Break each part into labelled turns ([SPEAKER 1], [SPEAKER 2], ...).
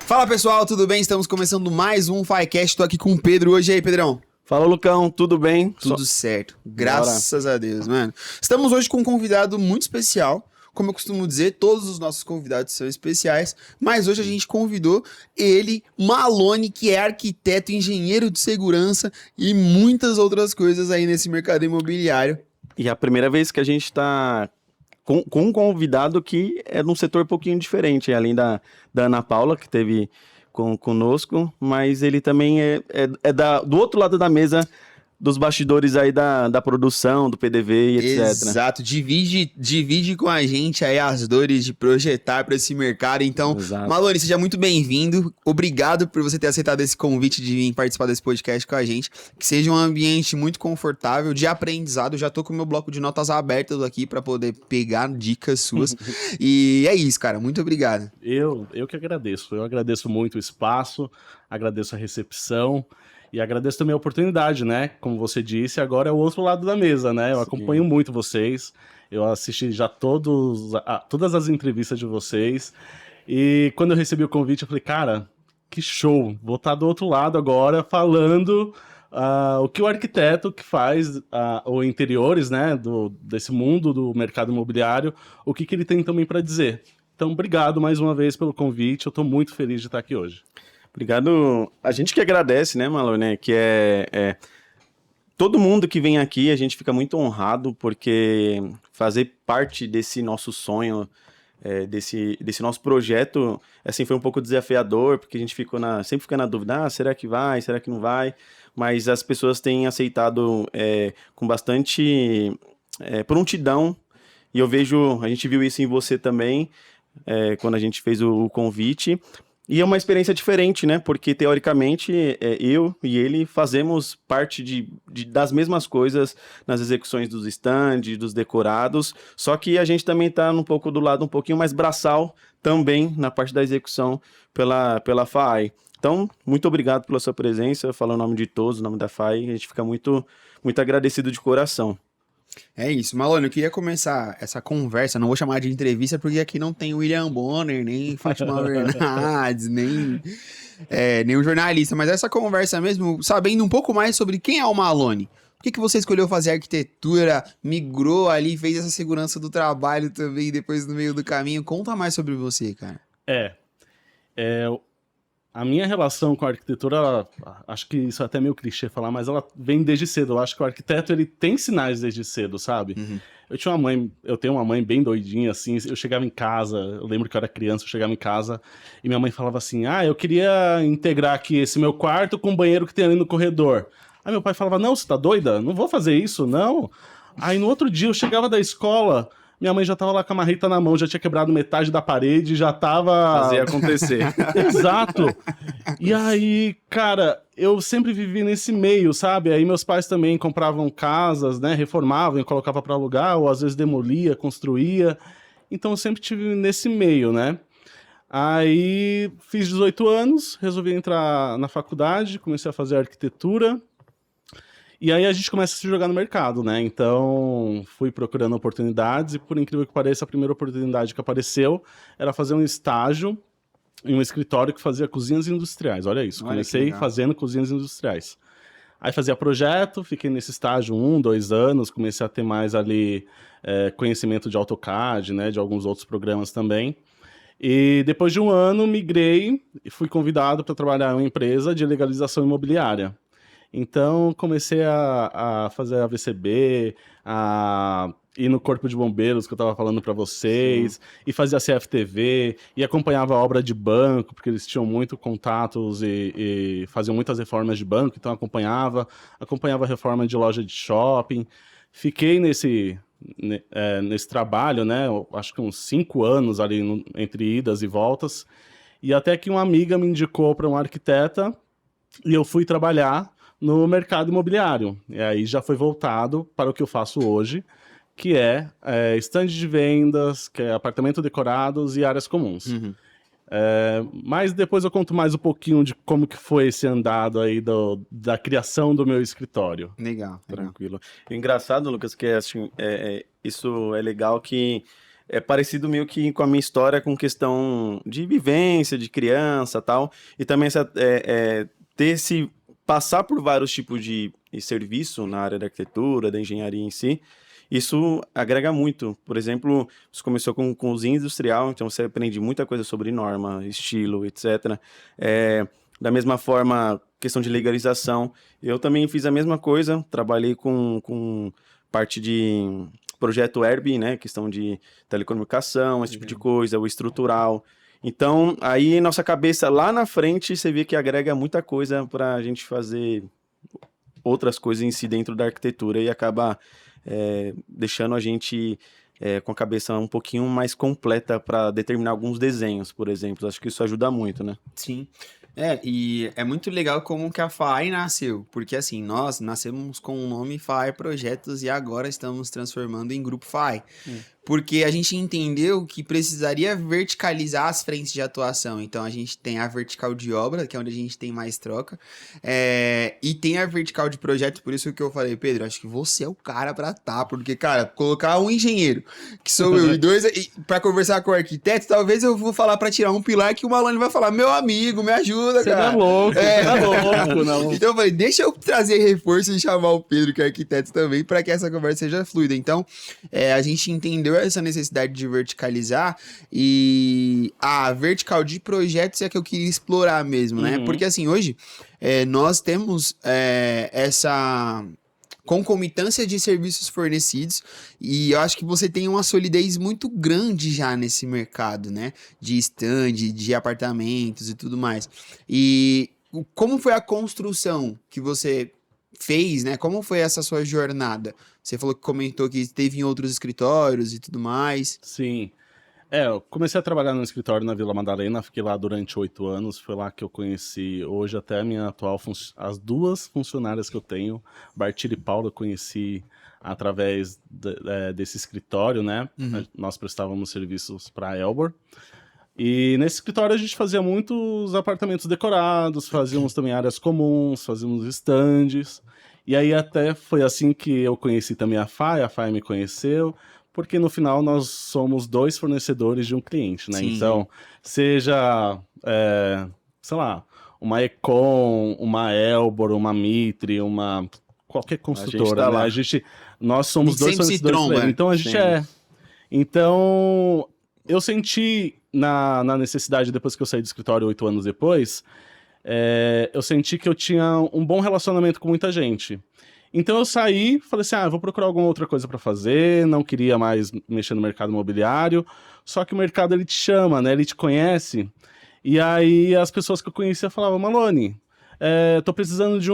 [SPEAKER 1] Fala pessoal, tudo bem? Estamos começando mais um Ficast. Estou aqui com o Pedro hoje. E aí, Pedrão?
[SPEAKER 2] Fala, Lucão, tudo bem?
[SPEAKER 1] Tudo certo, graças a Deus, mano. Estamos hoje com um convidado muito especial. Como eu costumo dizer, todos os nossos convidados são especiais, mas hoje a gente convidou ele, Malone, que é arquiteto, engenheiro de segurança e muitas outras coisas aí nesse mercado imobiliário.
[SPEAKER 2] E é a primeira vez que a gente está com um convidado que é num setor um pouquinho diferente, além da Ana Paula, que esteve conosco, mas ele também é do outro lado da mesa, dos bastidores aí da produção, do PDV e etc.
[SPEAKER 1] Exato, divide com a gente aí as dores de projetar para esse mercado. Então,
[SPEAKER 2] Exato.
[SPEAKER 1] Malone, seja muito bem-vindo. Obrigado por você ter aceitado esse convite de vir participar desse podcast com a gente. Que seja um ambiente muito confortável, de aprendizado. Eu já tô com o meu bloco de notas abertas aqui para poder pegar dicas suas. E é isso, cara. Muito obrigado.
[SPEAKER 3] Eu que agradeço. Eu agradeço muito o espaço, agradeço a recepção. E agradeço também a oportunidade, né? Como você disse, agora é o outro lado da mesa, né? Eu acompanho muito vocês, eu assisti já todas as entrevistas de vocês, e quando eu recebi o convite, eu falei, cara, que show! Vou estar do outro lado agora, falando o que o arquiteto que faz, ou interiores, né? Desse mundo do mercado imobiliário, o que ele tem também para dizer. Então, obrigado mais uma vez pelo convite, eu estou muito feliz de estar aqui hoje.
[SPEAKER 2] Obrigado. A gente que agradece, né, Malone, que todo mundo que vem aqui, a gente fica muito honrado, porque fazer parte desse nosso sonho, desse nosso projeto, assim, foi um pouco desafiador, porque a gente sempre fica na dúvida, será que vai, será que não vai? Mas as pessoas têm aceitado com bastante prontidão, e a gente viu isso em você também, quando a gente fez o convite. E é uma experiência diferente, né? Porque, teoricamente, eu e ele fazemos parte das mesmas coisas nas execuções dos stands, dos decorados, só que a gente também está um pouco do lado um pouquinho mais braçal também na parte da execução pela FAI. Então, muito obrigado pela sua presença, falando o nome de todos, o nome da FAI, a gente fica muito, muito agradecido de coração.
[SPEAKER 1] É isso, Malone, eu queria começar essa conversa, não vou chamar de entrevista, porque aqui não tem William Bonner, nem Fátima Bernardes, nem um jornalista, mas essa conversa mesmo, sabendo um pouco mais sobre quem é o Malone. Por que você escolheu fazer arquitetura, migrou ali, fez essa segurança do trabalho também, depois no meio do caminho? Conta mais sobre você, cara.
[SPEAKER 3] A minha relação com a arquitetura, acho que isso é até meio clichê falar, mas ela vem desde cedo. Eu acho que o arquiteto, ele tem sinais desde cedo, sabe? Uhum. Eu tenho uma mãe bem doidinha, assim, eu chegava em casa, eu lembro que eu era criança, eu chegava em casa e minha mãe falava assim, eu queria integrar aqui esse meu quarto com o banheiro que tem ali no corredor. Aí meu pai falava, não, você tá doida? Não vou fazer isso, não. Aí no outro dia eu chegava da escola, minha mãe já tava lá com a marreta na mão, já tinha quebrado metade da parede, já tava...
[SPEAKER 2] Fazia acontecer.
[SPEAKER 3] Exato. E aí, cara, eu sempre vivi nesse meio, sabe? Aí meus pais também compravam casas, né? Reformavam e colocavam para alugar, ou às vezes demolia, construía. Então eu sempre tive nesse meio, né? Aí fiz 18 anos, resolvi entrar na faculdade, comecei a fazer arquitetura. E aí a gente começa a se jogar no mercado, né? Então, fui procurando oportunidades e, por incrível que pareça, a primeira oportunidade que apareceu era fazer um estágio em um escritório que fazia cozinhas industriais. Olha isso, comecei fazendo cozinhas industriais. Aí fazia projeto, fiquei nesse estágio 2 anos, comecei a ter mais ali conhecimento de AutoCAD, né? De alguns outros programas também. E depois de 1 ano, migrei e fui convidado para trabalhar em uma empresa de legalização imobiliária. Então, comecei a fazer a VCB, a ir no Corpo de Bombeiros, que eu estava falando para vocês, sim, e fazia CFTV, e acompanhava a obra de banco, porque eles tinham muito contatos e faziam muitas reformas de banco, então acompanhava a reforma de loja de shopping. Fiquei nesse trabalho, né, acho que uns 5 anos ali entre idas e voltas, e até que uma amiga me indicou para uma arquiteta, e eu fui trabalhar no mercado imobiliário. E aí já foi voltado para o que eu faço hoje, que é stand de vendas, que é apartamento decorados e áreas comuns. Uhum. Mas depois eu conto mais um pouquinho de como que foi esse andado aí da criação do meu escritório.
[SPEAKER 1] Legal.
[SPEAKER 2] Tranquilo. O engraçado, Lucas, que assim, isso é legal que é parecido meio que com a minha história com questão de vivência, de criança e tal. E também ter esse... Passar por vários tipos de serviço na área da arquitetura, da engenharia em si, isso agrega muito. Por exemplo, você começou com cozinha industrial, então você aprende muita coisa sobre norma, estilo, etc. Da mesma forma, questão de legalização. Eu também fiz a mesma coisa, trabalhei com parte de projeto ERB, né? Questão de telecomunicação, esse tipo de coisa, o estrutural. Então, aí nossa cabeça lá na frente, você vê que agrega muita coisa para a gente fazer outras coisas em si dentro da arquitetura e acaba deixando a gente com a cabeça um pouquinho mais completa para determinar alguns desenhos, por exemplo. Acho que isso ajuda muito, né?
[SPEAKER 1] Sim. E é muito legal como que a FAI nasceu, porque assim, nós nascemos com o nome FAI Projetos e agora estamos transformando em Grupo FAI. Porque a gente entendeu que precisaria verticalizar as frentes de atuação. Então, a gente tem a vertical de obra, que é onde a gente tem mais troca. E tem a vertical de projeto, por isso que eu falei, Pedro, acho que você é o cara pra porque, cara, colocar um engenheiro, que sou eu, e dois, pra conversar com o arquiteto, talvez eu vou falar pra tirar um pilar que o Malone vai falar, meu amigo, me ajuda,
[SPEAKER 3] Você
[SPEAKER 1] cara.
[SPEAKER 3] não é louco, você não é louco, não.
[SPEAKER 1] Então, eu falei, deixa eu trazer reforço e chamar o Pedro, que é arquiteto também, pra que essa conversa seja fluida. Então, a gente entendeu essa necessidade de verticalizar e a vertical de projetos é a que eu queria explorar mesmo, né? Porque assim, hoje nós temos essa concomitância de serviços fornecidos e eu acho que você tem uma solidez muito grande já nesse mercado, né? De stand, de apartamentos e tudo mais. E como foi a construção que você fez, né? Como foi essa sua jornada? Você falou que comentou que esteve em outros escritórios e tudo mais.
[SPEAKER 3] Sim. Eu comecei a trabalhar no escritório na Vila Madalena, fiquei lá durante 8 anos, foi lá que eu conheci hoje até a minha atual, as duas funcionárias que eu tenho, Bartira e Paula, eu conheci através desse escritório, né? Nós prestávamos serviços para a Elbor. E nesse escritório a gente fazia muitos apartamentos decorados, fazíamos também áreas comuns, fazíamos estandes. E aí até foi assim que eu conheci também a FAI me conheceu, porque no final nós somos 2 fornecedores de um cliente, né? Sim. Então, seja, sei lá, uma Econ, uma Elbor, uma Mitre, qualquer construtora, né? Nós somos 2 fornecedores, então a gente Então, eu senti na necessidade, depois que eu saí do escritório 8 anos depois, eu senti que eu tinha um bom relacionamento com muita gente. Então eu saí, falei assim, vou procurar alguma outra coisa para fazer, não queria mais mexer no mercado imobiliário, só que o mercado ele te chama, né, ele te conhece, e aí as pessoas que eu conhecia falavam, Malone, tô precisando de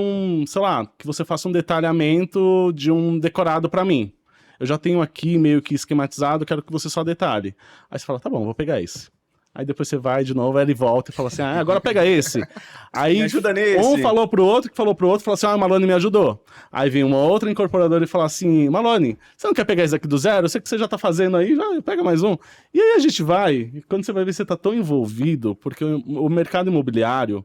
[SPEAKER 3] sei lá, que você faça um detalhamento de um decorado para mim. Eu já tenho aqui meio que esquematizado, quero que você só detalhe. Aí você fala, tá bom, vou pegar esse. Aí depois você vai de novo, aí ele volta e fala assim, agora pega esse. Aí
[SPEAKER 2] me ajuda nesse.
[SPEAKER 3] Um falou pro outro, que falou pro outro, falou assim, Malone me ajudou. Aí vem uma outra incorporadora e fala assim, Malone, você não quer pegar esse aqui do zero? Eu sei que você já tá fazendo aí, já pega mais um. E aí a gente vai, e quando você vai ver, você tá tão envolvido, porque o mercado imobiliário,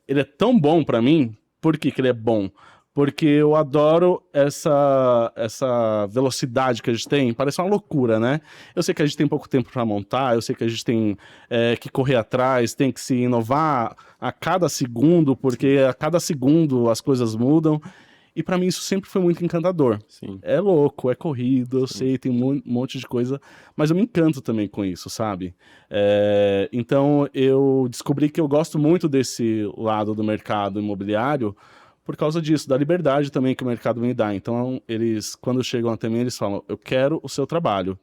[SPEAKER 3] ele é tão bom pra mim. Por que ele é bom? Porque eu adoro essa velocidade que a gente tem, parece uma loucura, né? Eu sei que a gente tem pouco tempo para montar, eu sei que a gente tem que correr atrás, tem que se inovar a cada segundo, porque a cada segundo as coisas mudam. E para mim isso sempre foi muito encantador.
[SPEAKER 2] Sim.
[SPEAKER 3] É louco, é corrido, eu sei, tem um monte de coisa, mas eu me encanto também com isso, sabe? Então eu descobri que eu gosto muito desse lado do mercado imobiliário, por causa disso, da liberdade também que o mercado me dá. Então, eles, quando chegam até mim, eles falam, eu quero o seu trabalho.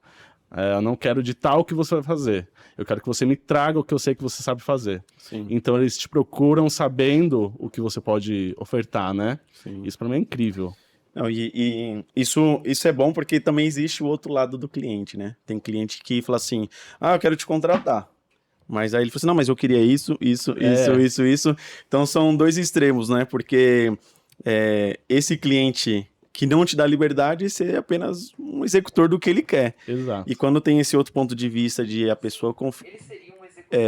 [SPEAKER 3] Eu não quero ditar o que você vai fazer. Eu quero que você me traga o que eu sei que você sabe fazer.
[SPEAKER 2] Sim.
[SPEAKER 3] Então, eles te procuram sabendo o que você pode ofertar, né?
[SPEAKER 2] Sim.
[SPEAKER 3] Isso para mim é incrível.
[SPEAKER 2] Não, e isso é bom porque também existe o outro lado do cliente, né? Tem cliente que fala assim, eu quero te contratar. Mas aí ele falou assim, não, mas eu queria isso. Então são 2 extremos, né? Porque esse cliente que não te dá liberdade, você é apenas um executor do que ele quer.
[SPEAKER 3] Exato.
[SPEAKER 2] E quando tem esse outro ponto de vista de a pessoa... Ele seria um executor.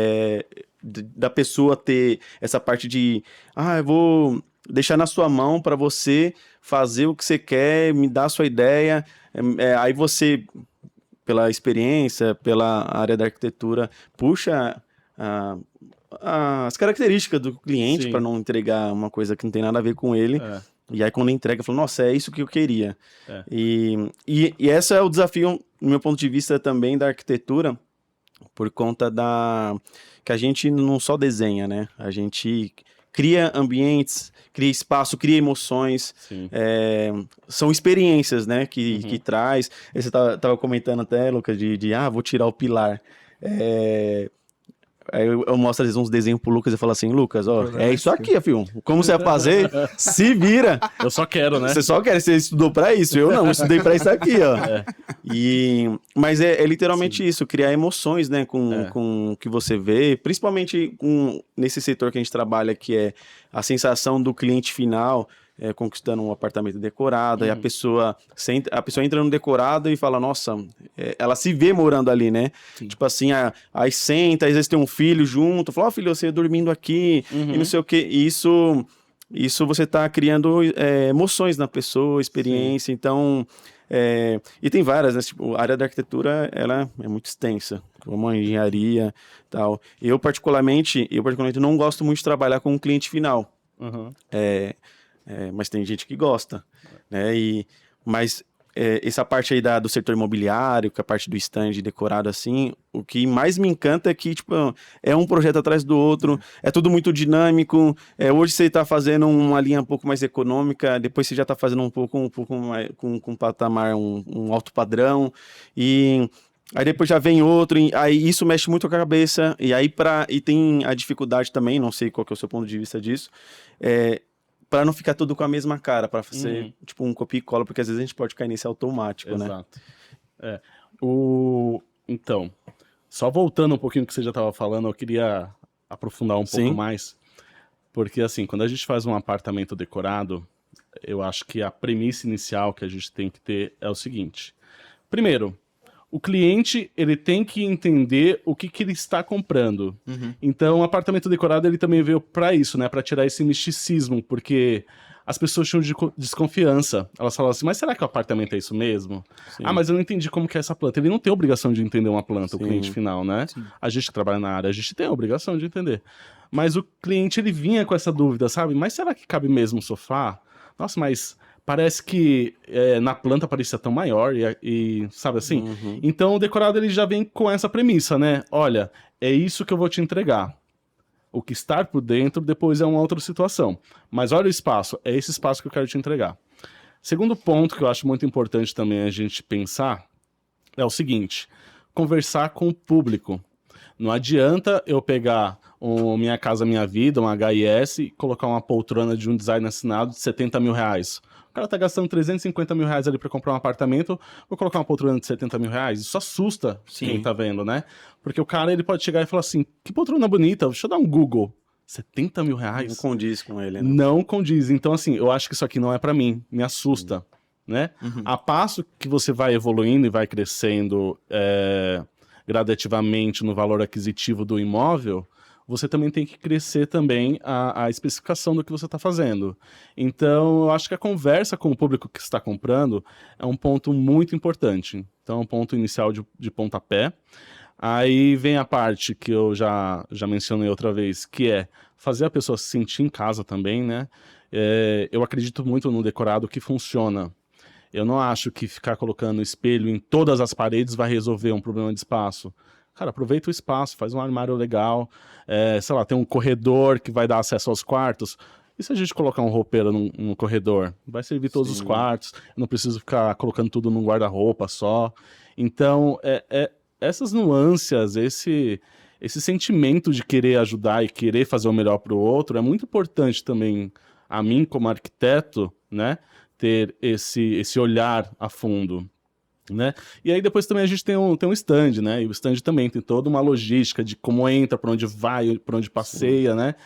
[SPEAKER 2] Da pessoa ter essa parte de... eu vou deixar na sua mão para você fazer o que você quer, me dar a sua ideia. Aí você... pela experiência, pela área da arquitetura, puxa as características do cliente
[SPEAKER 3] Sim.
[SPEAKER 2] para não entregar uma coisa que não tem nada a ver com ele. E aí, quando entrega, fala, nossa, é isso que eu queria. E esse é o desafio, no meu ponto de vista, também da arquitetura, por conta que a gente não só desenha, né? A gente cria ambientes, cria espaço, cria emoções. São experiências, né? Que traz. Você tava comentando até, Lucas, vou tirar o pilar. Aí eu mostro às vezes uns desenhos pro Lucas e falo assim, Lucas, ó, é isso aqui, filho. Como você vai fazer? Se vira.
[SPEAKER 3] Eu só quero, né?
[SPEAKER 2] Você só quer, você estudou pra isso. Eu não, eu estudei pra isso aqui, ó. Mas é literalmente isso, criar emoções, né, com o que você vê, principalmente nesse setor que a gente trabalha, que é a sensação do cliente final, conquistando um apartamento decorado, aí a pessoa entra no decorado e fala, nossa, ela se vê morando ali, né? Sim. Tipo assim, aí senta, às vezes tem um filho junto, fala, filho, você dormindo aqui, e não sei o quê. E isso você tá criando emoções na pessoa, experiência. Sim. Então, e tem várias, né? Tipo, a área da arquitetura, ela é muito extensa, como a engenharia e tal. Eu particularmente não gosto muito de trabalhar com o cliente final. Mas tem gente que gosta, né? Mas essa parte aí do setor imobiliário, que é a parte do stand decorado assim, o que mais me encanta é que, tipo, é um projeto atrás do outro, é tudo muito dinâmico. Hoje você está fazendo uma linha um pouco mais econômica, depois você já está fazendo um pouco mais, com um patamar, um alto padrão, e aí depois já vem outro, aí isso mexe muito com a cabeça, e tem a dificuldade também, não sei qual que é o seu ponto de vista disso, para não ficar tudo com a mesma cara, para ser tipo um copia e cola, porque às vezes a gente pode cair nesse automático,
[SPEAKER 3] Exato. Né? Então, só voltando um pouquinho do que você já estava falando, eu queria aprofundar um pouco mais, porque assim, quando a gente faz um apartamento decorado, eu acho que a premissa inicial que a gente tem que ter é o seguinte. Primeiro, o cliente, ele tem que entender o que ele está comprando. Então, o apartamento decorado, ele também veio para isso, né? Para tirar esse misticismo, porque as pessoas tinham desconfiança. Elas falavam assim, mas será que o apartamento é isso mesmo? Sim. Mas eu não entendi como que é essa planta. Ele não tem obrigação de entender uma planta, o cliente final, né? Sim. A gente que trabalha na área, a gente tem a obrigação de entender. Mas o cliente, ele vinha com essa dúvida, sabe? Mas será que cabe mesmo um sofá? Nossa, mas parece que na planta parecia tão maior e sabe assim? Então o decorado ele já vem com essa premissa, né? Olha, é isso que eu vou te entregar. O que está por dentro depois é uma outra situação. Mas olha o espaço, é esse espaço que eu quero te entregar. Segundo ponto que eu acho muito importante também a gente pensar é o seguinte, conversar com o público. Não adianta eu pegar Minha Casa Minha Vida, um HIS, e colocar uma poltrona de um design assinado de 70 mil reais. O cara tá gastando 350 mil reais ali pra comprar um apartamento, vou colocar uma poltrona de 70 mil reais. Isso assusta quem tá vendo, né? Porque o cara, ele pode chegar e falar assim, que poltrona bonita, deixa eu dar um Google. 70 mil reais?
[SPEAKER 2] Não condiz com ele, né?
[SPEAKER 3] Não condiz. Então, assim, eu acho que isso aqui não é pra mim, me assusta, né? A passo que você vai evoluindo e vai crescendo gradativamente no valor aquisitivo do imóvel, você também tem que crescer também a especificação do que você está fazendo. Então, eu acho que a conversa com o público que está comprando é um ponto muito importante. Então, é um ponto inicial de pontapé. Aí vem a parte que eu já mencionei outra vez, que é fazer a pessoa se sentir em casa também, né? Eu acredito muito no decorado que funciona. Eu não acho que ficar colocando espelho em todas as paredes vai resolver um problema de espaço. Cara, aproveita o espaço, faz um armário legal, sei lá, tem um corredor que vai dar acesso aos quartos. E se a gente colocar um roupeiro no corredor? Vai servir todos os quartos, eu não preciso ficar colocando tudo num guarda-roupa só. Então, essas nuances, esse sentimento de querer ajudar e querer fazer o melhor para o outro é muito importante também a mim, como arquiteto, né? Ter esse olhar a fundo, né? E aí depois também a gente tem um stand, né? E o stand também tem toda uma logística de como entra, para onde vai, para onde passeia, né?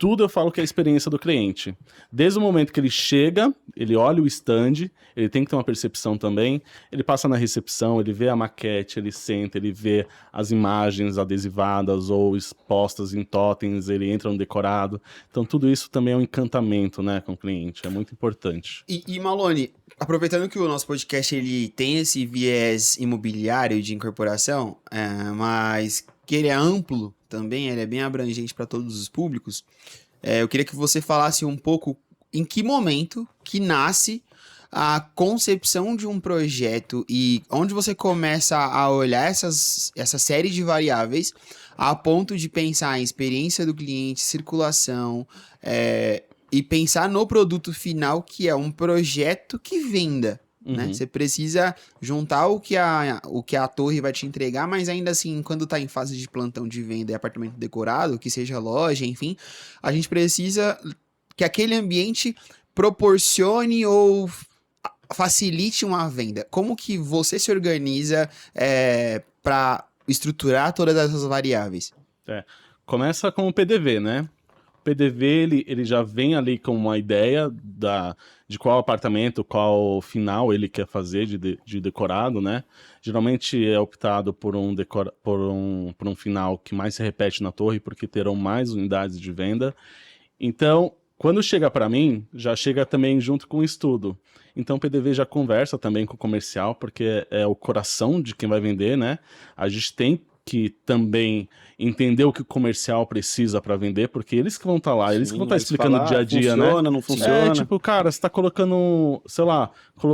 [SPEAKER 3] tudo eu falo que é a experiência do cliente. Desde o momento que ele chega, ele olha o stand, ele tem que ter uma percepção também, ele passa na recepção, ele vê a maquete, ele senta, ele vê as imagens adesivadas ou expostas em totens, ele entra no decorado. Então tudo isso também é um encantamento, né, com o cliente, é muito importante.
[SPEAKER 1] E Malone, aproveitando que o nosso podcast ele tem esse viés imobiliário de incorporação, mas que ele é amplo também, ele é bem abrangente para todos os públicos, eu queria que você falasse um pouco em que momento que nasce a concepção de um projeto e onde você começa a olhar essa série de variáveis a ponto de pensar em experiência do cliente, circulação, e pensar no produto final, que é um projeto que venda. Né? Você precisa juntar o que a torre vai te entregar, mas ainda assim, quando tá em fase de plantão de venda e apartamento decorado, que seja loja, enfim, a gente precisa que aquele ambiente proporcione ou facilite uma venda. Como que você se organiza para estruturar todas essas variáveis?
[SPEAKER 3] Começa com o PDV, né? O PDV, ele já vem ali com uma ideia de qual apartamento, qual final ele quer fazer de decorado, né? Geralmente é optado por um final que mais se repete na torre, porque terão mais unidades de venda. Então, quando chega para mim, já chega também junto com o estudo. Então o PDV já conversa também com o comercial, porque é o coração de quem vai vender, né? A gente tem que também entender o que o comercial precisa para vender, porque eles que vão estar lá, eles que vão estar explicando o dia a dia, né?
[SPEAKER 2] Funciona, não funciona.
[SPEAKER 3] Tipo, cara, você tá colocando, sei lá,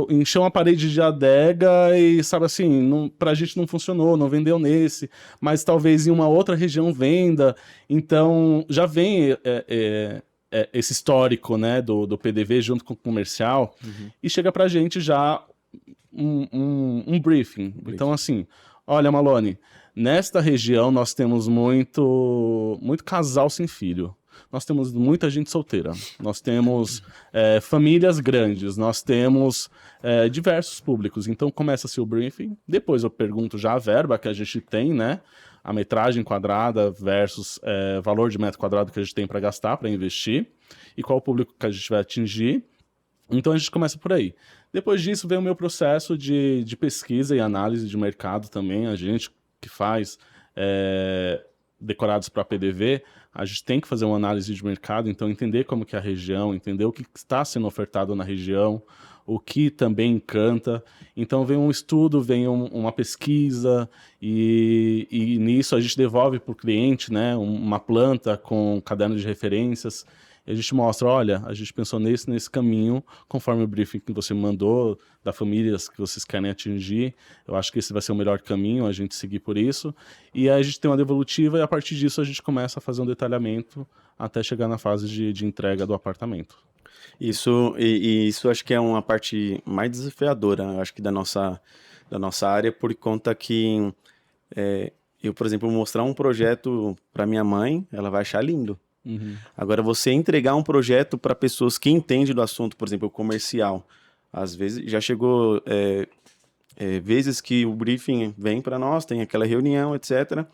[SPEAKER 3] encheu uma parede de adega e, sabe assim, pra gente não funcionou, não vendeu nesse, mas talvez em uma outra região venda. Então, já vem esse histórico, né, do PDV junto com o comercial, e chega pra gente já um briefing. Então, assim, olha, Malone, nesta região nós temos muito casal sem filho. Nós temos muita gente solteira. Nós temos famílias grandes. Nós temos diversos públicos. Então começa-se o briefing. Depois eu pergunto já a verba que a gente tem, né? A metragem quadrada versus valor de metro quadrado que a gente tem para gastar, para investir. E qual o público que a gente vai atingir. Então a gente começa por aí. Depois disso vem o meu processo de pesquisa e análise de mercado também. A gente que faz decorados para PDV, a gente tem que fazer uma análise de mercado, então entender como que é a região, entender o que está sendo ofertado na região, o que também encanta. Então vem um estudo, vem uma pesquisa e nisso a gente devolve para o cliente, né, uma planta com caderno de referências. E a gente mostra, olha, a gente pensou nesse caminho, conforme o briefing que você mandou, da famílias que vocês querem atingir. Eu acho que esse vai ser o melhor caminho, a gente seguir por isso. E aí a gente tem uma devolutiva e a partir disso a gente começa a fazer um detalhamento até chegar na fase de entrega do apartamento.
[SPEAKER 2] Isso acho que é uma parte mais desafiadora, acho que da nossa área, por conta que eu, por exemplo, mostrar um projeto para minha mãe, ela vai achar lindo. Agora, você entregar um projeto para pessoas que entendem do assunto, por exemplo, o comercial, às vezes já chegou vezes que o briefing vem para nós, tem aquela reunião, etc.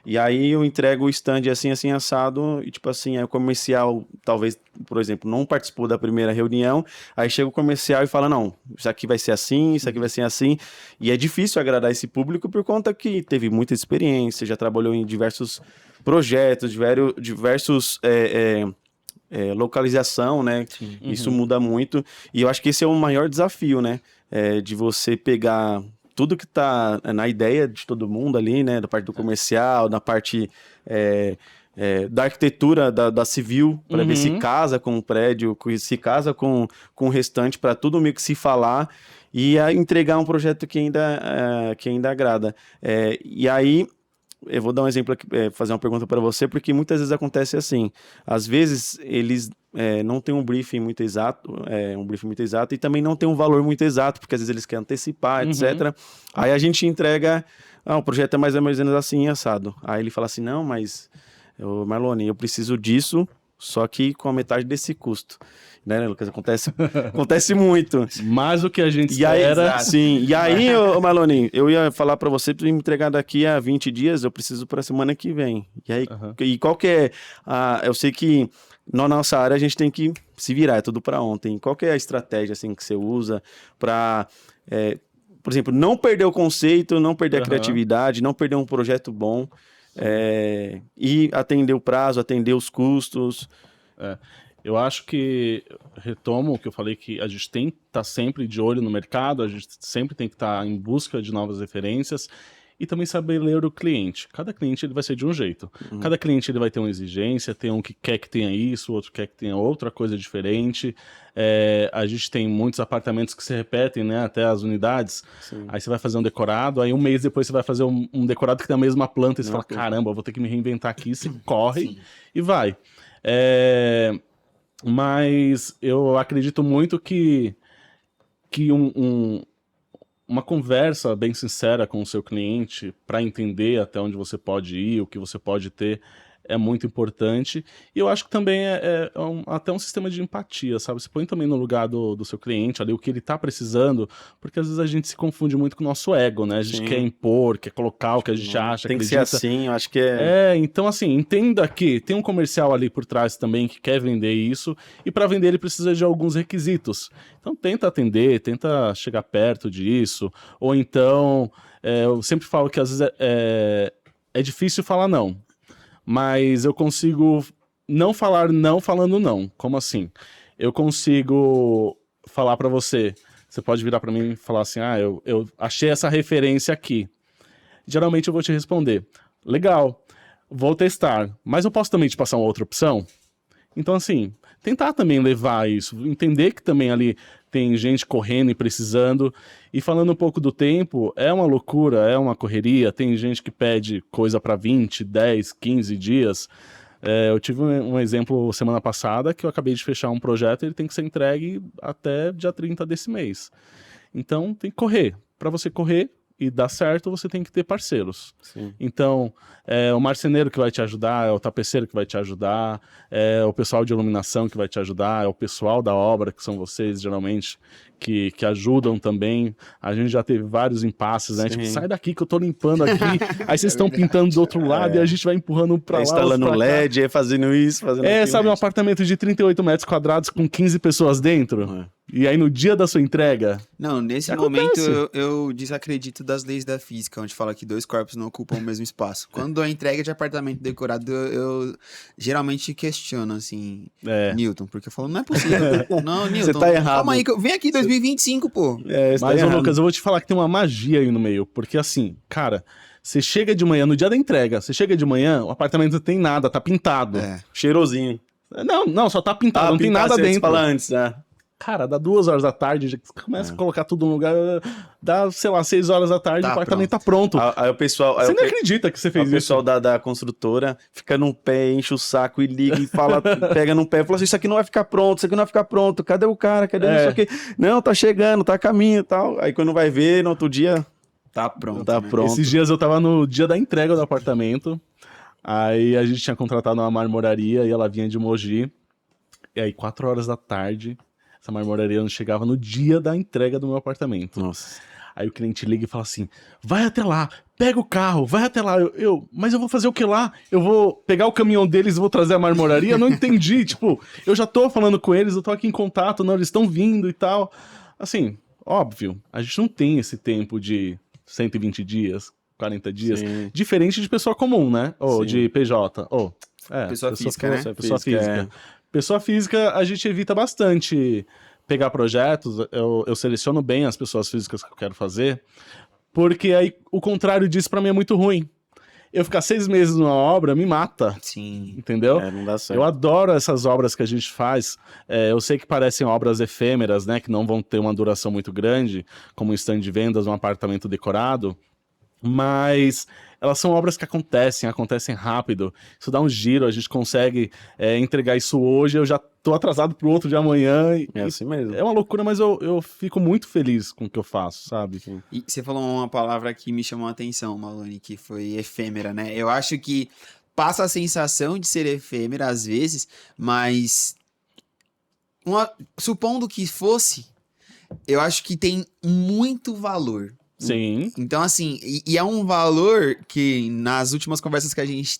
[SPEAKER 2] E aí eu entrego o stand assim, assim, assado, e tipo assim, o comercial, talvez, por exemplo, não participou da primeira reunião, aí chega o comercial e fala, não, isso aqui vai ser assim, isso aqui vai ser assim, e é difícil agradar esse público por conta que teve muita experiência, já trabalhou em diversos projetos, diversos localização, né? Sim. Isso muda muito, e eu acho que esse é o maior desafio, né? De você pegar tudo que está na ideia de todo mundo ali, né? Da parte do comercial, da parte da arquitetura, da civil, para ver se casa com o prédio, se casa com o restante, para tudo meio que se falar e entregar um projeto que ainda agrada. E aí, eu vou dar um exemplo aqui, fazer uma pergunta para você, porque muitas vezes acontece assim, às vezes eles não têm um briefing muito exato, e também não tem um valor muito exato, porque às vezes eles querem antecipar, etc. Aí a gente entrega, o projeto é mais ou menos assim, assado. Aí ele fala assim, não, mas, Marlone, eu preciso disso, só que com a metade desse custo. Né, Lucas? Acontece muito.
[SPEAKER 3] Mais o que a gente espera.
[SPEAKER 2] Sim. E aí, Marlone, eu ia falar para você me entregar daqui a 20 dias, eu preciso para semana que vem. E aí, e qual que é eu sei que Na nossa área a gente tem que se virar, é tudo para ontem. Qual que é a estratégia assim, que você usa para, por exemplo, não perder o conceito, não perder a criatividade, não perder um projeto bom, e atender o prazo, atender os custos?
[SPEAKER 3] Eu acho que, retomo o que eu falei, que a gente tem que estar sempre de olho no mercado, a gente sempre tem que estar em busca de novas referências e também saber ler o cliente. Cada cliente ele vai ser de um jeito. Cada cliente ele vai ter uma exigência, tem um que quer que tenha isso, outro quer que tenha outra coisa diferente. A gente tem muitos apartamentos que se repetem, né, até as unidades.
[SPEAKER 2] Sim.
[SPEAKER 3] Aí você vai fazer um decorado, aí um mês depois você vai fazer um decorado que tem a mesma planta e você fala, caramba, eu vou ter que me reinventar aqui, você corre e vai. Mas eu acredito muito que uma conversa bem sincera com o seu cliente para entender até onde você pode ir, o que você pode ter, é muito importante. E eu acho que também até um sistema de empatia, sabe? Você põe também no lugar do seu cliente ali, o que ele tá precisando, porque às vezes a gente se confunde muito com o nosso ego, né? A gente quer impor, quer colocar o que a gente acha,
[SPEAKER 2] tem
[SPEAKER 3] acredita.
[SPEAKER 2] Que ser assim, eu acho que
[SPEAKER 3] então assim, entenda que tem um comercial ali por trás também que quer vender isso, e para vender ele precisa de alguns requisitos. Então tenta atender, tenta chegar perto disso, ou então, eu sempre falo que às vezes é difícil falar não. Mas eu consigo não falar não falando não. Como assim? Eu consigo falar pra você, você pode virar pra mim e falar assim, eu achei essa referência aqui. Geralmente eu vou te responder, legal, vou testar, mas eu posso também te passar uma outra opção? Então assim, tentar também levar isso, entender que também ali tem gente correndo e precisando. E falando um pouco do tempo, é uma loucura, é uma correria. Tem gente que pede coisa para 20, 10, 15 dias. Eu tive um exemplo semana passada que eu acabei de fechar um projeto e ele tem que ser entregue até dia 30 desse mês. Então tem que correr. Para você correr e dar certo, você tem que ter parceiros.
[SPEAKER 2] Sim.
[SPEAKER 3] Então, o marceneiro que vai te ajudar, é o tapeceiro que vai te ajudar, é o pessoal de iluminação que vai te ajudar, é o pessoal da obra, que são vocês, geralmente, que ajudam também. A gente já teve vários impasses, né?
[SPEAKER 2] Sim.
[SPEAKER 3] Tipo, sai daqui que eu tô limpando aqui, aí vocês estão pintando do outro lado e a gente vai empurrando um pra lá,
[SPEAKER 2] instalando
[SPEAKER 3] pra
[SPEAKER 2] LED, fazendo isso, fazendo aquilo.
[SPEAKER 3] sabe, um apartamento de 38 metros quadrados com 15 pessoas dentro? E aí no dia da sua entrega...
[SPEAKER 1] Não, nesse momento eu desacredito das leis da física, onde fala que dois corpos não ocupam o mesmo espaço. Quando a entrega de apartamento decorado, eu geralmente questiono, assim, Newton, porque eu falo, não é possível. Não, Newton,
[SPEAKER 2] você tá errado.
[SPEAKER 1] Calma aí, vem aqui 2025, pô.
[SPEAKER 3] Mas, Lucas, eu vou te falar que tem uma magia aí no meio, porque assim, cara, você chega de manhã, no dia da entrega, você chega de manhã, o apartamento não tem nada, tá pintado.
[SPEAKER 2] Cheirosinho.
[SPEAKER 3] Não, só tá pintado, não tem nada dentro.
[SPEAKER 2] Fala antes, né?
[SPEAKER 3] Cara, dá 2 horas da tarde, já começa a colocar tudo no lugar, dá, sei lá, 6 horas da tarde, o apartamento tá pronto.
[SPEAKER 2] Aí o pessoal...
[SPEAKER 3] Você nem acredita que você fez isso.
[SPEAKER 2] O pessoal da construtora fica no pé, enche o saco e liga e fala, pega no pé e fala assim, isso aqui não vai ficar pronto, isso aqui não vai ficar pronto, cadê o cara, cadê isso aqui? Não, tá chegando, tá a caminho e tal. Aí quando vai ver, no outro dia...
[SPEAKER 1] Tá pronto.
[SPEAKER 2] Tá pronto.
[SPEAKER 3] Esses dias eu tava no dia da entrega do apartamento, aí a gente tinha contratado uma marmoraria e ela vinha de Mogi, e aí 4 horas da tarde... Essa marmoraria não chegava no dia da entrega do meu apartamento.
[SPEAKER 2] Nossa.
[SPEAKER 3] Aí o cliente liga e fala assim, vai até lá, pega o carro, vai até lá. Mas eu vou fazer o que lá? Eu vou pegar o caminhão deles e vou trazer a marmoraria? Eu não entendi, tipo, eu já tô falando com eles, eu tô aqui em contato, não, eles estão vindo e tal. Assim, óbvio, a gente não tem esse tempo de 120 dias, 40 dias, diferente de pessoa comum, né? Ou de PJ,
[SPEAKER 1] pessoa física, né?
[SPEAKER 3] Pessoa física. Pessoa física, a gente evita bastante pegar projetos, eu seleciono bem as pessoas físicas que eu quero fazer, porque aí o contrário disso pra mim é muito ruim. Eu ficar 6 meses numa obra me mata.
[SPEAKER 1] Sim.
[SPEAKER 3] Entendeu?
[SPEAKER 2] Não dá certo.
[SPEAKER 3] Eu adoro essas obras que a gente faz. Eu sei que parecem obras efêmeras, né? Que não vão ter uma duração muito grande, como um stand de vendas, um apartamento decorado. Mas elas são obras que acontecem rápido. Isso dá um giro, a gente consegue entregar isso hoje, eu já tô atrasado pro outro de amanhã.
[SPEAKER 2] Assim mesmo.
[SPEAKER 3] É uma loucura, mas eu fico muito feliz com o que eu faço, sabe?
[SPEAKER 1] E você falou uma palavra que me chamou a atenção, Malone, que foi efêmera, né? Eu acho que passa a sensação de ser efêmera às vezes, mas supondo que fosse, eu acho que tem muito valor.
[SPEAKER 3] Sim.
[SPEAKER 1] Então, assim, e é um valor que nas últimas conversas que a gente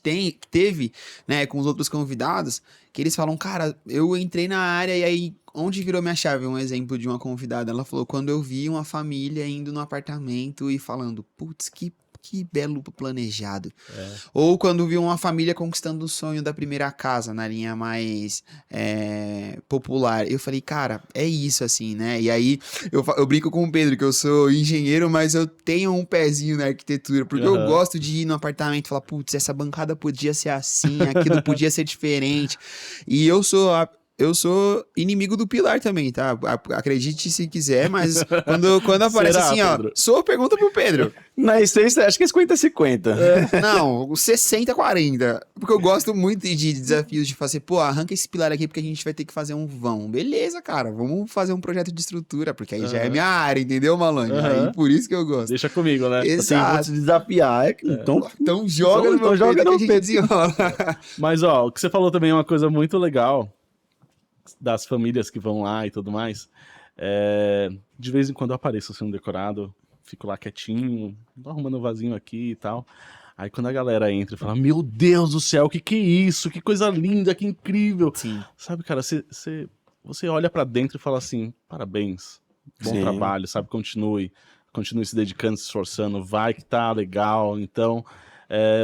[SPEAKER 1] teve, né, com os outros convidados, que eles falam, cara, eu entrei na área e aí, onde virou minha chave? Um exemplo de uma convidada, ela falou, quando eu vi uma família indo no apartamento e falando, putz, que belo planejado. Ou quando viu uma família conquistando o sonho da primeira casa, na linha mais popular. Eu falei, cara, é isso assim, né? E aí eu brinco com o Pedro, que eu sou engenheiro, mas eu tenho um pezinho na arquitetura, porque eu gosto de ir no apartamento e falar, putz, essa bancada podia ser assim, aquilo podia ser diferente. E eu sou inimigo do pilar também, tá? Acredite se quiser, mas quando aparece
[SPEAKER 3] Será,
[SPEAKER 1] assim,
[SPEAKER 3] Pedro?
[SPEAKER 1] pergunta pro Pedro.
[SPEAKER 2] Na essência, acho que é 50-50.
[SPEAKER 1] Não, 60-40. Porque eu gosto muito de desafios de fazer, pô, arranca esse pilar aqui porque a gente vai ter que fazer um vão. Beleza, cara, vamos fazer um projeto de estrutura, porque aí já é minha área, entendeu, Malandro? Aí por isso que eu gosto.
[SPEAKER 3] Deixa comigo, né?
[SPEAKER 2] Assim, vou
[SPEAKER 1] Exato.
[SPEAKER 2] te desafiar.
[SPEAKER 1] Então joga no meu
[SPEAKER 2] joga
[SPEAKER 1] peito
[SPEAKER 2] no
[SPEAKER 1] que a gente
[SPEAKER 2] peito.
[SPEAKER 1] desenrola.
[SPEAKER 3] Mas, ó, o que você falou também é uma coisa muito legal das famílias que vão lá e tudo mais. De vez em quando eu apareço assim, um decorado, fico lá quietinho, tô arrumando um vasinho aqui e tal. Aí quando a galera entra e fala, meu Deus do céu, que é isso? Que coisa linda, que incrível.
[SPEAKER 1] Sim.
[SPEAKER 3] Sabe, cara, você olha pra dentro e fala assim, parabéns, bom
[SPEAKER 2] Sim.
[SPEAKER 3] trabalho, sabe, continue se dedicando, se esforçando, vai que tá legal. Então,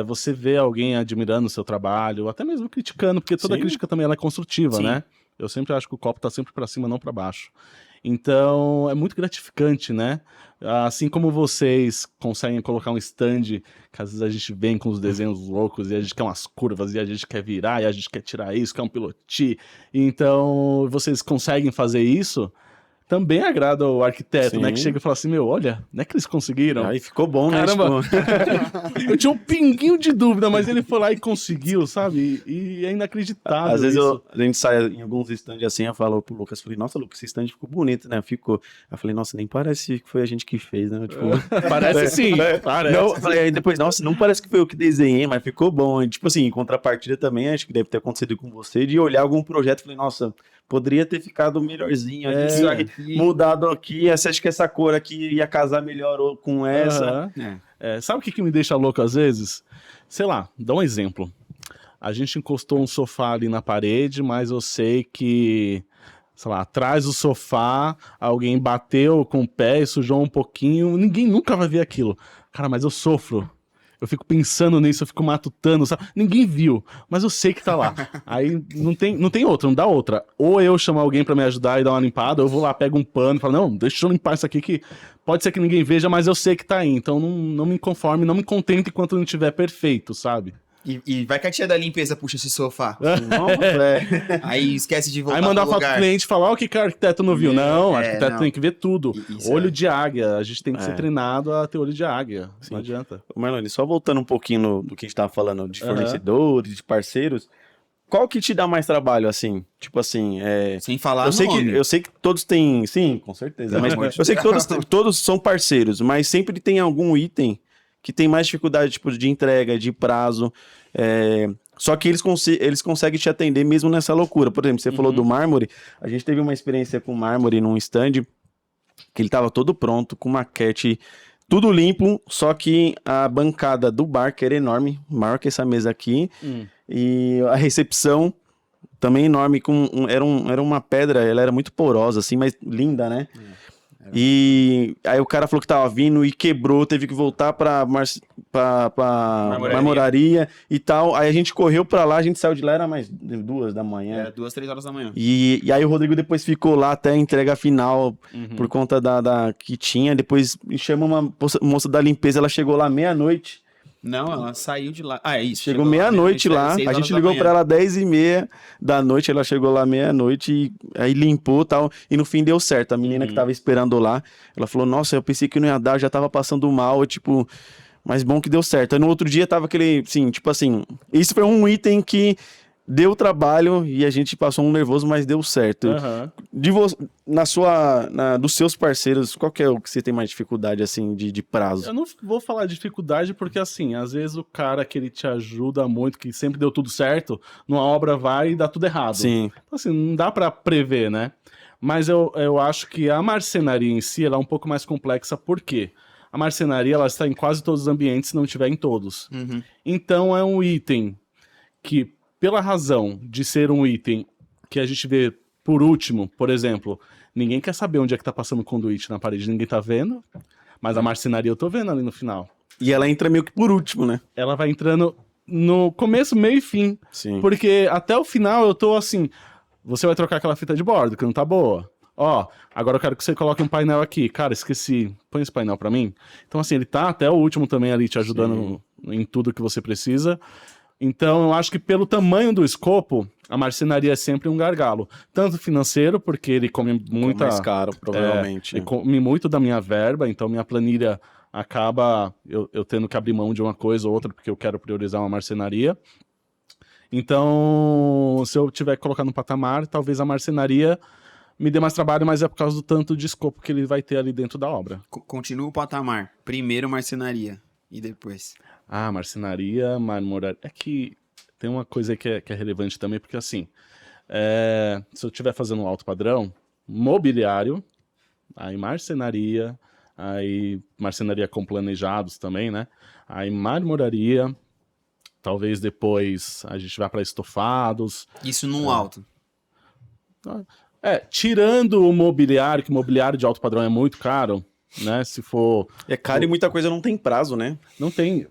[SPEAKER 3] você vê alguém admirando o seu trabalho, até mesmo criticando, porque toda
[SPEAKER 2] Sim.
[SPEAKER 3] crítica também ela é construtiva,
[SPEAKER 1] Sim.
[SPEAKER 3] né? Eu sempre acho que o copo tá sempre pra cima, não pra baixo. Então, é muito gratificante, né? Assim como vocês conseguem colocar um stand, que às vezes a gente vem com os desenhos loucos, e a gente quer umas curvas, e a gente quer virar, e a gente quer tirar isso, quer um piloti. Então, vocês conseguem fazer isso, também agrada o arquiteto,
[SPEAKER 2] Sim.
[SPEAKER 3] né? Que chega e fala assim, meu, olha, não é que eles conseguiram?
[SPEAKER 2] Aí ficou bom, né?
[SPEAKER 3] Caramba.
[SPEAKER 2] Tipo,
[SPEAKER 3] Eu tinha um pinguinho de dúvida, mas ele foi lá e conseguiu, sabe? E é inacreditável
[SPEAKER 2] às vezes
[SPEAKER 3] isso.
[SPEAKER 2] a gente sai em alguns stands assim, eu falo pro Lucas, falei, nossa, Lucas, esse stand ficou bonito, né? Ficou. Eu falei, nossa, nem parece que foi a gente que fez, né? Tipo,
[SPEAKER 3] Parece sim, parece.
[SPEAKER 2] Não, eu falei, aí depois, nossa, não parece que foi eu que desenhei, mas ficou bom. E, tipo assim, em contrapartida também, acho que deve ter acontecido com você, de olhar algum projeto e falei, nossa, poderia ter ficado melhorzinho, mudado aqui, acho que essa cor aqui ia casar melhor com essa.
[SPEAKER 3] Aham. Sabe o que me deixa louco às vezes? Sei lá, dá um exemplo. A gente encostou um sofá ali na parede, mas eu sei que, sei lá, atrás do sofá, alguém bateu com o pé e sujou um pouquinho. Ninguém nunca vai ver aquilo. Cara, mas eu sofro. Eu fico pensando nisso, eu fico matutando, sabe? Ninguém viu, mas eu sei que tá lá. Aí não tem outra, não dá outra. Ou eu chamo alguém pra me ajudar e dar uma limpada, ou eu vou lá, pego um pano e falo, não, deixa eu limpar isso aqui que pode ser que ninguém veja, mas eu sei que tá aí. Então não me conforme, não me contente enquanto não estiver perfeito, sabe?
[SPEAKER 1] E vai que a tia da limpeza puxa esse sofá.
[SPEAKER 2] Nossa,
[SPEAKER 1] Aí esquece de voltar
[SPEAKER 3] Aí mandar
[SPEAKER 1] pro
[SPEAKER 3] foto pro
[SPEAKER 1] lugar.
[SPEAKER 3] cliente e falar, o que o arquiteto não viu? Não, o arquiteto
[SPEAKER 1] não.
[SPEAKER 3] tem que ver tudo.
[SPEAKER 1] Isso
[SPEAKER 3] Olho de águia, a gente tem que ser
[SPEAKER 2] É.
[SPEAKER 3] treinado a ter olho de águia. Não adianta.
[SPEAKER 2] Marlone, só voltando um pouquinho do que a gente tava falando de fornecedores, de parceiros, qual que te dá mais trabalho, assim? Tipo assim,
[SPEAKER 1] Sem falar
[SPEAKER 2] eu sei que todos têm, sim, com certeza, mas eu sei que todos são parceiros, mas sempre tem algum item que tem mais dificuldade, tipo, de entrega, de prazo, só que eles conseguem te atender mesmo nessa loucura. Por exemplo, você falou do mármore, a gente teve uma experiência com mármore num stand, que ele tava todo pronto, com maquete, tudo limpo, só que a bancada do bar, que era enorme, maior que essa mesa aqui, e a recepção também enorme, era uma pedra, ela era muito porosa, assim, mas linda, né? E aí o cara falou que tava vindo e quebrou, teve que voltar pra marmoraria e tal. Aí a gente correu pra lá, a gente saiu de lá, era mais 2 da manhã.
[SPEAKER 1] Era 2, 3 horas da manhã.
[SPEAKER 2] E aí o Rodrigo depois ficou lá até a entrega final por conta da que tinha. Depois chama uma moça da limpeza, ela chegou lá meia-noite.
[SPEAKER 1] Não, ela saiu de lá. Ah, é isso.
[SPEAKER 2] Chegou meia-noite lá, a gente ligou pra ela 10h30 da noite, ela chegou lá meia-noite e aí limpou e tal, e no fim deu certo. A menina que tava esperando lá, ela falou, nossa, eu pensei que não ia dar, eu já tava passando mal, tipo, mas bom que deu certo. Aí no outro dia tava aquele, assim, tipo assim, isso foi um item que deu trabalho e a gente passou um nervoso, mas deu certo. Dos seus parceiros, qual que é o que você tem mais dificuldade, assim, de prazo?
[SPEAKER 3] Eu não vou falar dificuldade porque, assim, às vezes o cara que ele te ajuda muito, que sempre deu tudo certo, numa obra vai e dá tudo errado.
[SPEAKER 2] Sim.
[SPEAKER 3] Então, assim, não dá pra prever, né? Mas eu acho que a marcenaria em si, ela é um pouco mais complexa, por quê? a marcenaria ela está em quase todos os ambientes, se não estiver em todos.
[SPEAKER 1] Uhum.
[SPEAKER 3] Então é um item que, pela razão de ser um item que a gente vê por último, por exemplo, ninguém quer saber onde é que tá passando o conduíte na parede, ninguém tá vendo, mas a marcenaria eu tô vendo ali no final.
[SPEAKER 2] E ela entra meio que por último, né?
[SPEAKER 3] Ela vai entrando no começo, meio e fim.
[SPEAKER 2] Sim.
[SPEAKER 3] Porque até o final eu tô assim, você vai trocar aquela fita de bordo, que não tá boa. Ó, agora eu quero que você coloque um painel aqui. Cara, esqueci. Põe esse painel pra mim. Então, assim, ele tá até o último também ali te ajudando em tudo que você precisa. Então, eu acho que pelo tamanho do escopo, a marcenaria é sempre um gargalo. Tanto financeiro, porque ele come muita...
[SPEAKER 2] mais caro, provavelmente.
[SPEAKER 3] Ele come muito da minha verba, então minha planilha acaba eu tendo que abrir mão de uma coisa ou outra, porque eu quero priorizar uma marcenaria. Então, se eu tiver que colocar no patamar, talvez a marcenaria me dê mais trabalho, mas é por causa do tanto de escopo que ele vai ter ali dentro da obra.
[SPEAKER 1] Continua o patamar. Primeiro marcenaria. E depois?
[SPEAKER 3] Ah, marcenaria, marmoraria. É que tem uma coisa aí que é relevante também, porque assim, se eu estiver fazendo um alto padrão, mobiliário, aí marcenaria com planejados também, né? Aí marmoraria, talvez depois a gente vá para estofados.
[SPEAKER 1] Isso num alto.
[SPEAKER 3] Tirando o mobiliário, que o mobiliário de alto padrão é muito caro, né? Se for...
[SPEAKER 2] É caro e muita coisa não tem prazo, né?
[SPEAKER 3] Não tem.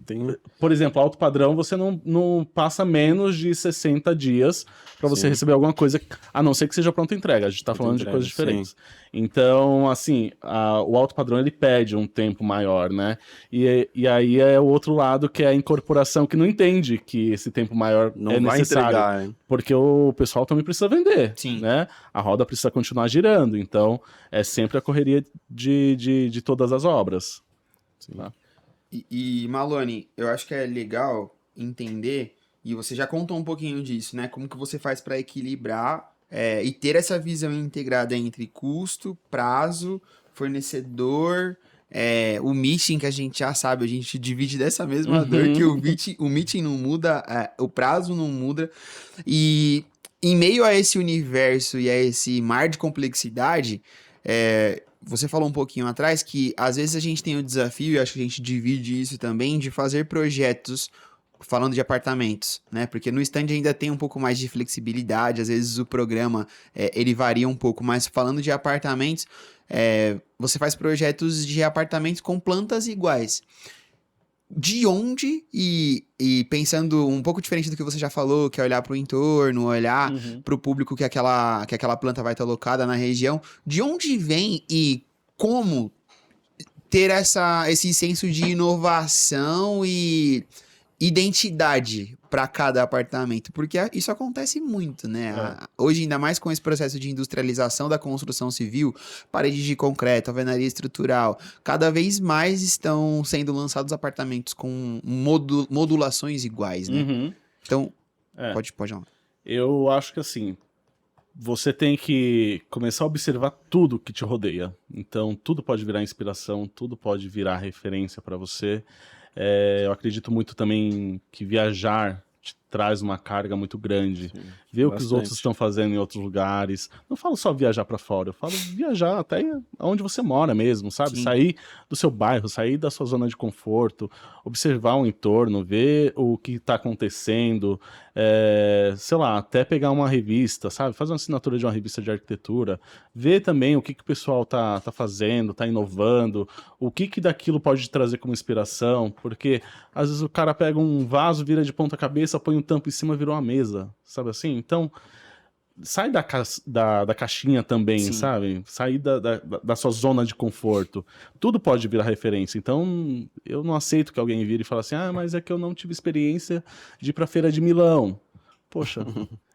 [SPEAKER 3] Por exemplo, alto padrão, você não passa menos de 60 dias para você receber alguma coisa, a não ser que seja pronta entrega. A gente tá falando de coisas diferentes. Então, assim, o alto padrão, ele pede um tempo maior, né? E aí é o outro lado, que é a incorporação, que não entende que esse tempo maior
[SPEAKER 2] Não
[SPEAKER 3] é
[SPEAKER 2] vai
[SPEAKER 3] necessário.
[SPEAKER 2] entregar, hein?
[SPEAKER 3] Porque o pessoal também precisa vender,
[SPEAKER 1] Sim.
[SPEAKER 3] né? A roda precisa continuar girando. Então, é sempre a correria de todas as obras. Tá?
[SPEAKER 1] E Malone, eu acho que é legal entender, e você já contou um pouquinho disso, né? Como que você faz para equilibrar e ter essa visão integrada entre custo, prazo, fornecedor, o meeting, que a gente já sabe, a gente divide dessa mesma dor, que o meeting não muda, o prazo não muda, e em meio a esse universo e a esse mar de complexidade, você falou um pouquinho atrás que às vezes a gente tem o desafio, e acho que a gente divide isso também, de fazer projetos falando de apartamentos, né? Porque no stand ainda tem um pouco mais de flexibilidade, às vezes o programa ele varia um pouco, mas falando de apartamentos, você faz projetos de apartamentos com plantas iguais. De onde, e pensando um pouco diferente do que você já falou, que é olhar para o entorno, olhar para o público que aquela planta vai estar alocada na região, de onde vem e como ter esse senso de inovação e identidade para cada apartamento, porque isso acontece muito, né? Hoje, ainda mais com esse processo de industrialização da construção civil, paredes de concreto, alvenaria estrutural, cada vez mais estão sendo lançados apartamentos com modulações iguais, né? Então, pode lá.
[SPEAKER 3] Eu acho que assim, você tem que começar a observar tudo que te rodeia. Então, tudo pode virar inspiração, tudo pode virar referência para você. Eu acredito muito também que viajar te traz uma carga muito grande.
[SPEAKER 2] Sim,
[SPEAKER 3] ver o que os outros estão fazendo em outros lugares. Não falo só viajar para fora, eu falo viajar até onde você mora mesmo, sabe?
[SPEAKER 1] Sim.
[SPEAKER 3] Sair do seu bairro, sair da sua zona de conforto, observar o entorno, ver o que está acontecendo, sei lá, até pegar uma revista, sabe? Fazer uma assinatura de uma revista de arquitetura, ver também o que o pessoal tá fazendo, tá inovando, o que daquilo pode te trazer como inspiração, porque às vezes o cara pega um vaso, vira de ponta cabeça, põe um tampo em cima, virou uma mesa, sabe assim? Então, sai da caixinha também,
[SPEAKER 1] Sim.
[SPEAKER 3] sabe? Sair da sua zona de conforto. Tudo pode virar referência. Então, eu não aceito que alguém vire e fale assim, mas é que eu não tive experiência de ir pra Feira de Milão. Poxa,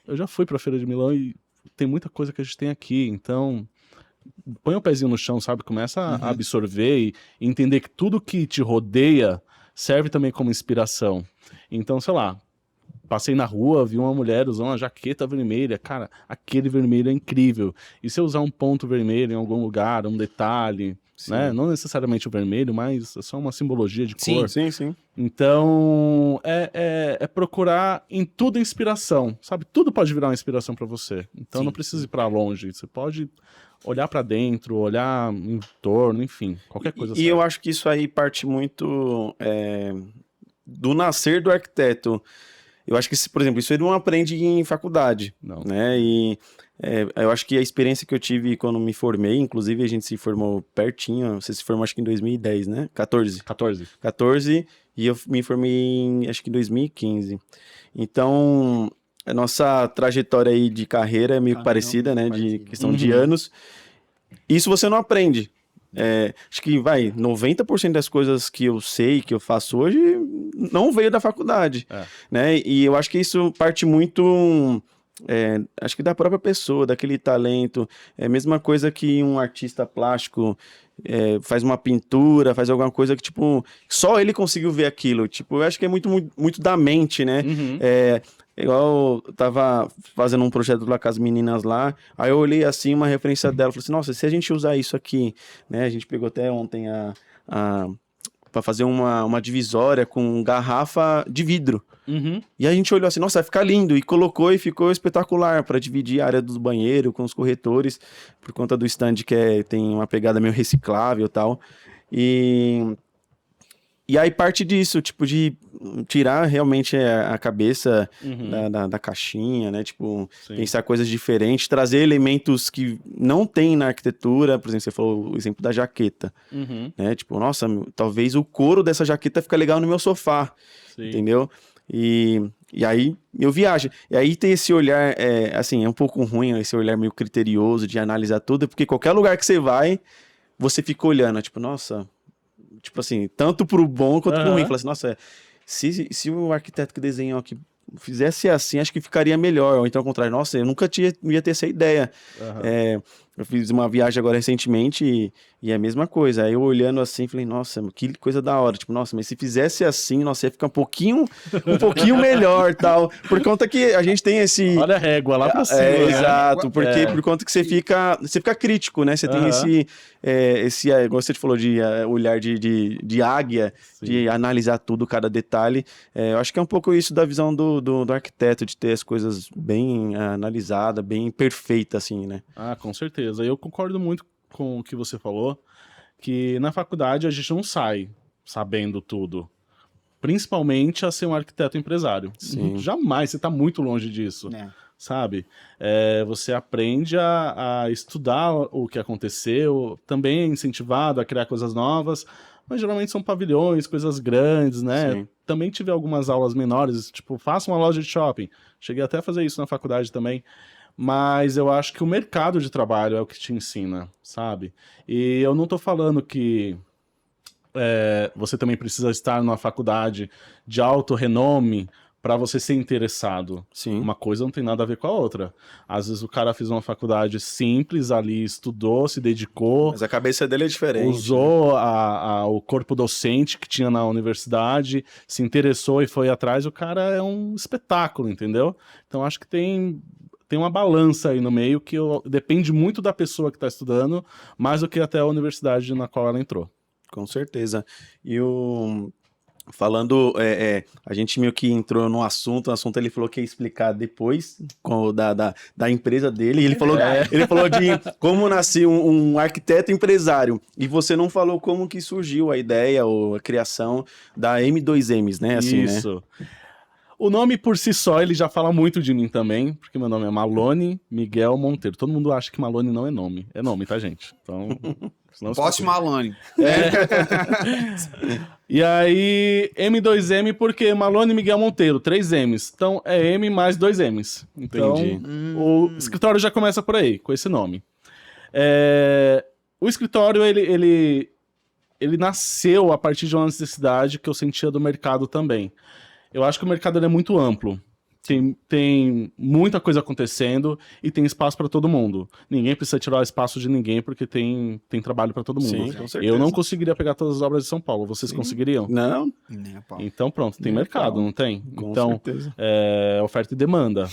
[SPEAKER 3] eu já fui pra Feira de Milão e tem muita coisa que a gente tem aqui, então põe o pezinho no chão, sabe? Começa a absorver e entender que tudo que te rodeia serve também como inspiração. Então, sei lá, passei na rua, vi uma mulher usando uma jaqueta vermelha. Cara, aquele vermelho é incrível. E se eu usar um ponto vermelho em algum lugar, um detalhe, né? Não necessariamente o vermelho, mas é só uma simbologia de cor.
[SPEAKER 2] Sim.
[SPEAKER 3] Então, é procurar em tudo inspiração, sabe? Tudo pode virar uma inspiração para você. Então, não precisa ir para longe. Você pode olhar para dentro, olhar em torno, enfim, qualquer coisa.
[SPEAKER 2] E eu acho que isso aí parte muito do nascer do arquiteto. Eu acho que, por exemplo, isso ele não aprende em faculdade,
[SPEAKER 3] Não.
[SPEAKER 2] né? E eu acho que a experiência que eu tive quando me formei, inclusive a gente se formou pertinho, você se formou acho que em 2010, né? 14, e eu me formei acho que em 2015. Então, a nossa trajetória aí de carreira é meio parecida, né? De questão de anos. Isso você não aprende. Acho que 90% das coisas que eu sei, que eu faço hoje, não veio da faculdade, né? E eu acho que isso parte muito, acho que da própria pessoa, daquele talento. É a mesma coisa que um artista plástico faz uma pintura, faz alguma coisa que, tipo, só ele conseguiu ver aquilo. Tipo, eu acho que é muito, muito, muito da mente, né? Igual eu tava fazendo um projeto lá com as meninas lá, aí eu olhei assim uma referência dela, falei assim, nossa, se a gente usar isso aqui, né, a gente pegou até ontem para fazer uma divisória com garrafa de vidro, e aí a gente olhou assim, nossa, vai ficar lindo, e colocou e ficou espetacular para dividir a área do banheiro com os corretores, por conta do stand que tem uma pegada meio reciclável e tal, e aí parte disso, tipo, de tirar realmente a cabeça da caixinha, né? Tipo, pensar coisas diferentes, trazer elementos que não tem na arquitetura. Por exemplo, você falou o exemplo da jaqueta, né? Tipo, nossa, talvez o couro dessa jaqueta fica legal no meu sofá, entendeu? E aí eu viajo. E aí tem esse olhar, assim, é um pouco ruim, esse olhar meio criterioso de analisar tudo, porque qualquer lugar que você vai, você fica olhando, tipo, nossa... Tipo assim, tanto pro bom quanto pro ruim. Fala assim, nossa, se o arquiteto que desenhou aqui fizesse assim, acho que ficaria melhor. Ou então ao contrário, nossa, eu nunca ia ter essa ideia. Eu fiz uma viagem agora recentemente e é a mesma coisa. Aí eu olhando assim, falei, nossa, que coisa da hora. Tipo, nossa, mas se fizesse assim, nossa, ia ficar um pouquinho melhor, tal. Por conta que a gente tem esse...
[SPEAKER 3] Olha a régua lá pra cima. Né?
[SPEAKER 2] Exato, porque por conta que você fica crítico, né? Você tem esse como você falou, de olhar de águia, de analisar tudo, cada detalhe. Eu acho que é um pouco isso da visão do arquiteto, de ter as coisas bem analisadas, bem perfeitas, assim, né?
[SPEAKER 3] Ah, com certeza. Eu concordo muito com o que você falou, que na faculdade a gente não sai sabendo tudo. Principalmente a ser um arquiteto empresário.
[SPEAKER 2] Sim.
[SPEAKER 3] Jamais, você está muito longe disso, sabe? Você aprende a estudar o que aconteceu, também é incentivado a criar coisas novas, mas geralmente são pavilhões, coisas grandes, né?
[SPEAKER 2] Sim.
[SPEAKER 3] Também tive algumas aulas menores, tipo, faça uma loja de shopping. Cheguei até a fazer isso na faculdade também. Mas eu acho que o mercado de trabalho é o que te ensina, sabe? E eu não tô falando que você também precisa estar numa faculdade de alto renome para você ser interessado.
[SPEAKER 2] Sim.
[SPEAKER 3] Uma coisa não tem nada a ver com a outra. Às vezes o cara fez uma faculdade simples ali, estudou, se dedicou.
[SPEAKER 2] Mas a cabeça dele é diferente.
[SPEAKER 3] Usou o corpo docente que tinha na universidade, se interessou e foi atrás. O cara é um espetáculo, entendeu? Então acho que tem uma balança aí no meio que depende muito da pessoa que está estudando, mais do que até a universidade na qual ela entrou.
[SPEAKER 2] Com certeza. E falando, a gente meio que entrou no assunto ele falou que ia explicar depois da empresa dele, e ele falou de como nasceu um arquiteto empresário, e você não falou como que surgiu a ideia ou a criação da M2Ms, né? Assim,
[SPEAKER 3] isso.
[SPEAKER 2] Né?
[SPEAKER 3] O nome por si só, ele já fala muito de mim também, porque meu nome é Malone Miguel Monteiro. Todo mundo acha que Malone não é nome. É nome, tá, gente? Então...
[SPEAKER 1] Poste Malone.
[SPEAKER 3] E aí, M2M porque Malone Miguel Monteiro, 3 M's. Então, é M mais 2 M's. Então, o escritório já começa por aí, com esse nome. O escritório, ele nasceu a partir de uma necessidade que eu sentia do mercado também. Eu acho que o mercado ele é muito amplo. Tem muita coisa acontecendo e tem espaço para todo mundo. Ninguém precisa tirar o espaço de ninguém porque tem trabalho para todo mundo.
[SPEAKER 2] Sim, com certeza.
[SPEAKER 3] Eu não conseguiria pegar todas as obras de São Paulo. Vocês conseguiriam?
[SPEAKER 2] Não.
[SPEAKER 3] Então pronto, tem mercado, não tem?
[SPEAKER 2] Com
[SPEAKER 3] então,
[SPEAKER 2] certeza.
[SPEAKER 3] Oferta e demanda.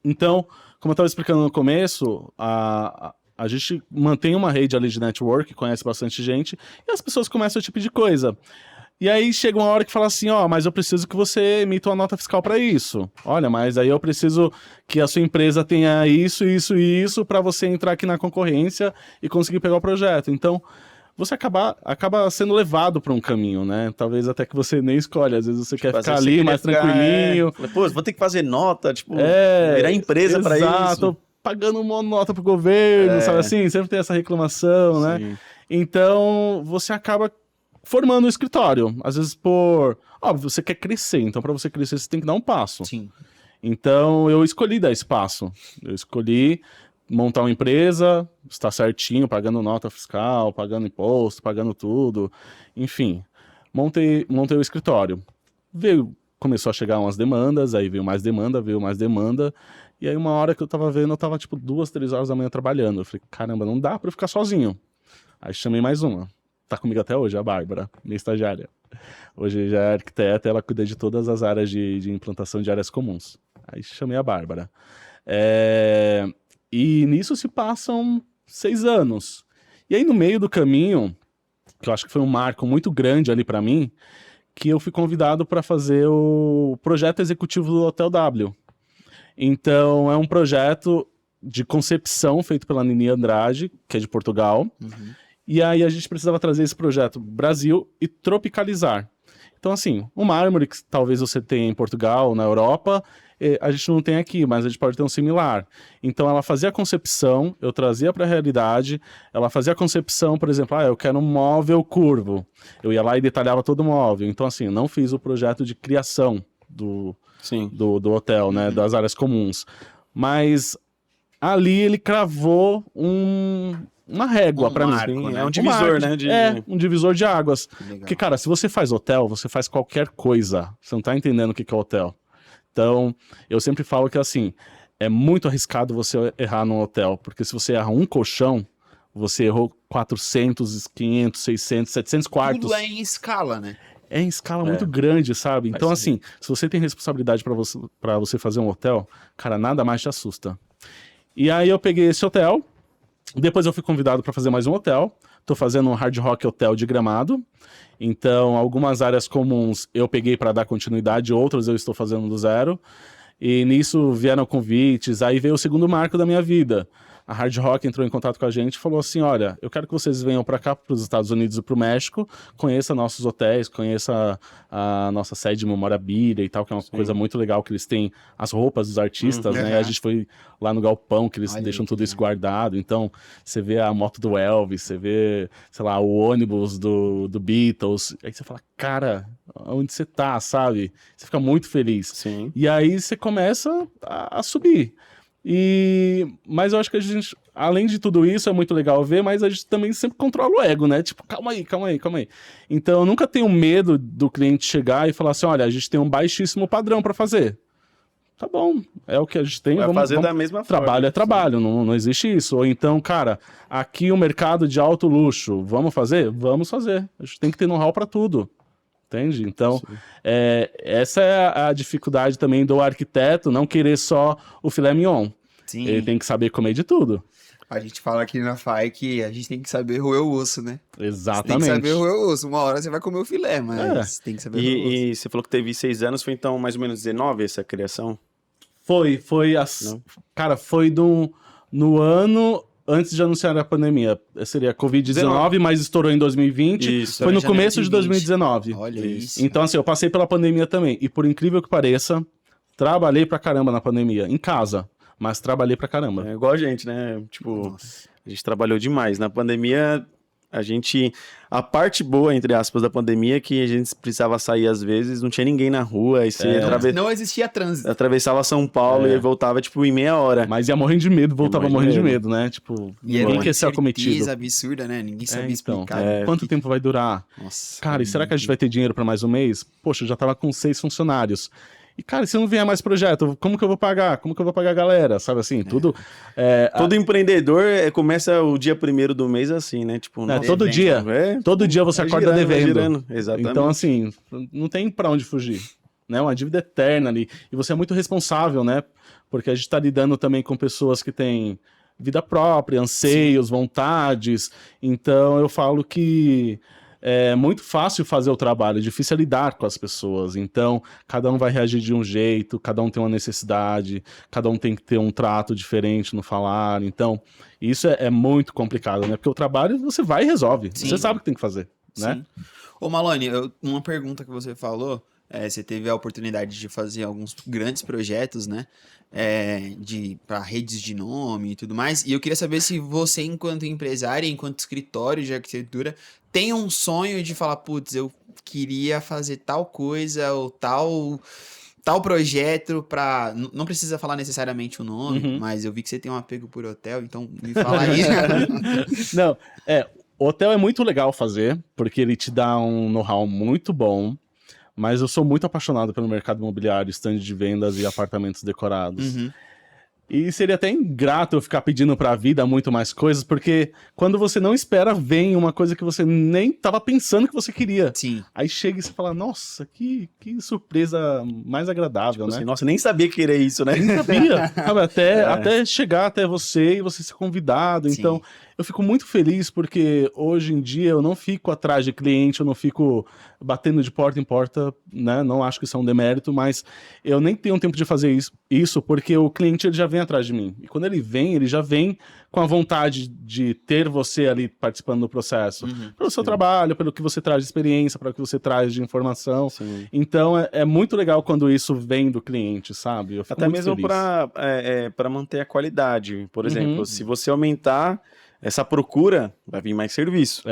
[SPEAKER 3] Então, como eu estava explicando no começo, a gente mantém uma rede ali de network, conhece bastante gente, e as pessoas começam esse tipo de coisa. E aí chega uma hora que fala assim, ó, mas eu preciso que você emita uma nota fiscal para isso. Olha, mas aí eu preciso que a sua empresa tenha isso, isso e isso para você entrar aqui na concorrência e conseguir pegar o projeto. Então, você acaba sendo levado para um caminho, né? Talvez até que você nem escolhe. Às vezes você quer ficar ali mais tranquilinho.
[SPEAKER 2] Pô, vou ter que fazer nota, tipo, virar empresa para isso.
[SPEAKER 3] Exato, pagando uma nota pro governo, sabe assim? Sempre tem essa reclamação, né? Então, você acaba formando um escritório. Às vezes óbvio, você quer crescer. Então, para você crescer, você tem que dar um passo.
[SPEAKER 1] Sim.
[SPEAKER 3] Então, eu escolhi dar esse passo. Eu escolhi montar uma empresa, estar certinho, pagando nota fiscal, pagando imposto, pagando tudo. Enfim, montei o escritório. Começou a chegar umas demandas, aí veio mais demanda. E aí, uma hora que eu tava vendo, eu tava tipo 2, 3 horas da manhã trabalhando. Eu falei, caramba, não dá pra eu ficar sozinho. Aí chamei mais uma. Tá comigo até hoje, a Bárbara, minha estagiária. Hoje já é arquiteta, ela cuida de todas as áreas de implantação de áreas comuns. Aí chamei a Bárbara. E nisso se passam 6 anos. E aí no meio do caminho, que eu acho que foi um marco muito grande ali pra mim, que eu fui convidado para fazer o projeto executivo do Hotel W. Então é um projeto de concepção feito pela Nini Andrade, que é de Portugal. E aí a gente precisava trazer esse projeto pro Brasil e tropicalizar. Então, assim, o mármore que talvez você tenha em Portugal, na Europa, a gente não tem aqui, mas a gente pode ter um similar. Então, ela fazia a concepção, eu trazia para a realidade, ela fazia a concepção, por exemplo, eu quero um móvel curvo. Eu ia lá e detalhava todo o móvel. Então, assim, eu não fiz o projeto de criação do hotel, né, das áreas comuns. Mas ali ele cravou uma régua para mim.
[SPEAKER 2] Né? É um divisor, né?
[SPEAKER 3] Um divisor de águas. Porque, cara, se você faz hotel, você faz qualquer coisa. Você não tá entendendo o que é hotel. Então, eu sempre falo que, assim, é muito arriscado você errar num hotel. Porque se você erra um colchão, você errou 400, 500, 600, 700 quartos.
[SPEAKER 1] Tudo é em escala, né?
[SPEAKER 3] É em escala muito grande, sabe? Então, assim, se você tem responsabilidade para você fazer um hotel, cara, nada mais te assusta. E aí eu peguei esse hotel. Depois eu fui convidado para fazer mais um hotel. Tô fazendo um Hard Rock Hotel de Gramado. Então, algumas áreas comuns eu peguei para dar continuidade, outras eu estou fazendo do zero. E nisso vieram convites, aí veio o segundo marco da minha vida. A Hard Rock entrou em contato com a gente e falou assim, olha, eu quero que vocês venham para cá, para os Estados Unidos e para o México, conheça nossos hotéis, conheça a nossa sede de memorabilia e tal, que é uma coisa muito legal, que eles têm as roupas dos artistas, né? E a gente foi lá no galpão, que eles deixam tudo isso guardado. Então, você vê a moto do Elvis, você vê, sei lá, o ônibus do Beatles. Aí você fala, cara, onde você tá, sabe? Você fica muito feliz.
[SPEAKER 2] Sim.
[SPEAKER 3] E aí você começa a subir. Mas eu acho que a gente, além de tudo isso, é muito legal ver, mas a gente também sempre controla o ego, né? Tipo, calma aí. Então eu nunca tenho medo do cliente chegar e falar assim, olha, a gente tem um baixíssimo padrão para fazer. Tá bom, é o que a gente tem.
[SPEAKER 2] Vai fazer da mesma forma.
[SPEAKER 3] Trabalho é trabalho, não existe isso. Ou então, cara, aqui o mercado de alto luxo, vamos fazer? Vamos fazer. A gente tem que ter know-how para tudo. Entende? Então, essa é a dificuldade também do arquiteto, não querer só o filé mignon.
[SPEAKER 1] Sim.
[SPEAKER 3] Ele tem que saber comer de tudo.
[SPEAKER 1] A gente fala aqui na FAI que a gente tem que saber roer o osso, né?
[SPEAKER 3] Exatamente.
[SPEAKER 1] Você tem que saber roer o osso. Uma hora você vai comer o filé, mas tem que saber roer o osso.
[SPEAKER 2] E você falou que teve 6 anos, foi então mais ou menos 19 essa criação?
[SPEAKER 3] Cara, foi no ano antes de anunciar a pandemia. Seria Covid-19, mas estourou em 2020.
[SPEAKER 2] Isso,
[SPEAKER 3] foi no começo de 2019.
[SPEAKER 1] Olha isso.
[SPEAKER 3] Então, assim, eu passei pela pandemia também. E por incrível que pareça, trabalhei pra caramba na pandemia. Em casa, mas trabalhei pra caramba.
[SPEAKER 2] É igual a gente, né? Tipo, a gente trabalhou demais. Na pandemia, a parte boa, entre aspas, da pandemia é que a gente precisava sair às vezes, não tinha ninguém na rua, e você
[SPEAKER 1] Não existia trânsito.
[SPEAKER 2] atravessava São Paulo e voltava, tipo, em meia hora.
[SPEAKER 3] Mas ia morrendo de medo, voltava morrendo de medo, né? Tipo, ninguém quer ser acometido.
[SPEAKER 1] Absurda, né? Ninguém sabia
[SPEAKER 3] Então,
[SPEAKER 1] explicar.
[SPEAKER 3] quanto tempo vai durar?
[SPEAKER 1] Nossa.
[SPEAKER 3] Cara, e será que a gente vai ter dinheiro pra mais um mês? Poxa, eu já tava com 6 funcionários. E, cara, se não vier mais projeto, como que eu vou pagar? Como que eu vou pagar a galera? Sabe assim, tudo...
[SPEAKER 2] Todo empreendedor começa o dia 1º do mês assim, né? Tipo,
[SPEAKER 3] todo dia. Todo dia você acorda devendo.
[SPEAKER 2] Girando. Exatamente.
[SPEAKER 3] Então, assim, não tem pra onde fugir. Né? Uma dívida eterna ali. E você é muito responsável, né? Porque a gente tá lidando também com pessoas que têm vida própria, anseios, vontades. Então, eu falo que é muito fácil fazer o trabalho, é difícil lidar com as pessoas. Então, cada um vai reagir de um jeito, cada um tem uma necessidade, cada um tem que ter um trato diferente no falar. Então, isso é muito complicado, né? Porque o trabalho você vai e resolve.
[SPEAKER 1] Sim.
[SPEAKER 3] Você sabe o que tem que fazer, né?
[SPEAKER 1] Sim. Ô, Malone, uma pergunta que você falou, você teve a oportunidade de fazer alguns grandes projetos, né? Para redes de nome e tudo mais. E eu queria saber se você, enquanto empresária, enquanto escritório de arquitetura, tem um sonho de falar, putz, eu queria fazer tal coisa ou tal projeto para... Não precisa falar necessariamente o nome, mas eu vi que você tem um apego por hotel, então me fala aí.
[SPEAKER 3] Não, hotel é muito legal fazer, porque ele te dá um know-how muito bom, mas eu sou muito apaixonado pelo mercado imobiliário, stand de vendas e apartamentos decorados.
[SPEAKER 1] Uhum.
[SPEAKER 3] E seria até ingrato eu ficar pedindo pra vida muito mais coisas, porque quando você não espera, vem uma coisa que você nem tava pensando que você queria.
[SPEAKER 1] Sim.
[SPEAKER 3] Aí chega e você fala, nossa, que surpresa mais agradável, né?
[SPEAKER 2] Assim, nossa, nem sabia que era isso, né?
[SPEAKER 3] Nem sabia, sabe? Até chegar até você e você ser convidado.
[SPEAKER 1] Sim.
[SPEAKER 3] Então, eu fico muito feliz porque hoje em dia eu não fico atrás de cliente, eu não fico batendo de porta em porta, né? Não acho que isso é um demérito, mas eu nem tenho tempo de fazer isso porque o cliente ele já vem atrás de mim. E quando ele já vem com a vontade de ter você ali participando do processo. Pelo seu trabalho, pelo que você traz de experiência, pelo que você traz de informação.
[SPEAKER 2] Sim.
[SPEAKER 3] Então, é muito legal quando isso vem do cliente, sabe? Eu fico
[SPEAKER 2] Até
[SPEAKER 3] muito
[SPEAKER 2] mesmo
[SPEAKER 3] feliz.
[SPEAKER 2] para manter a qualidade. Por exemplo, se você aumentar essa procura, vai vir mais serviço.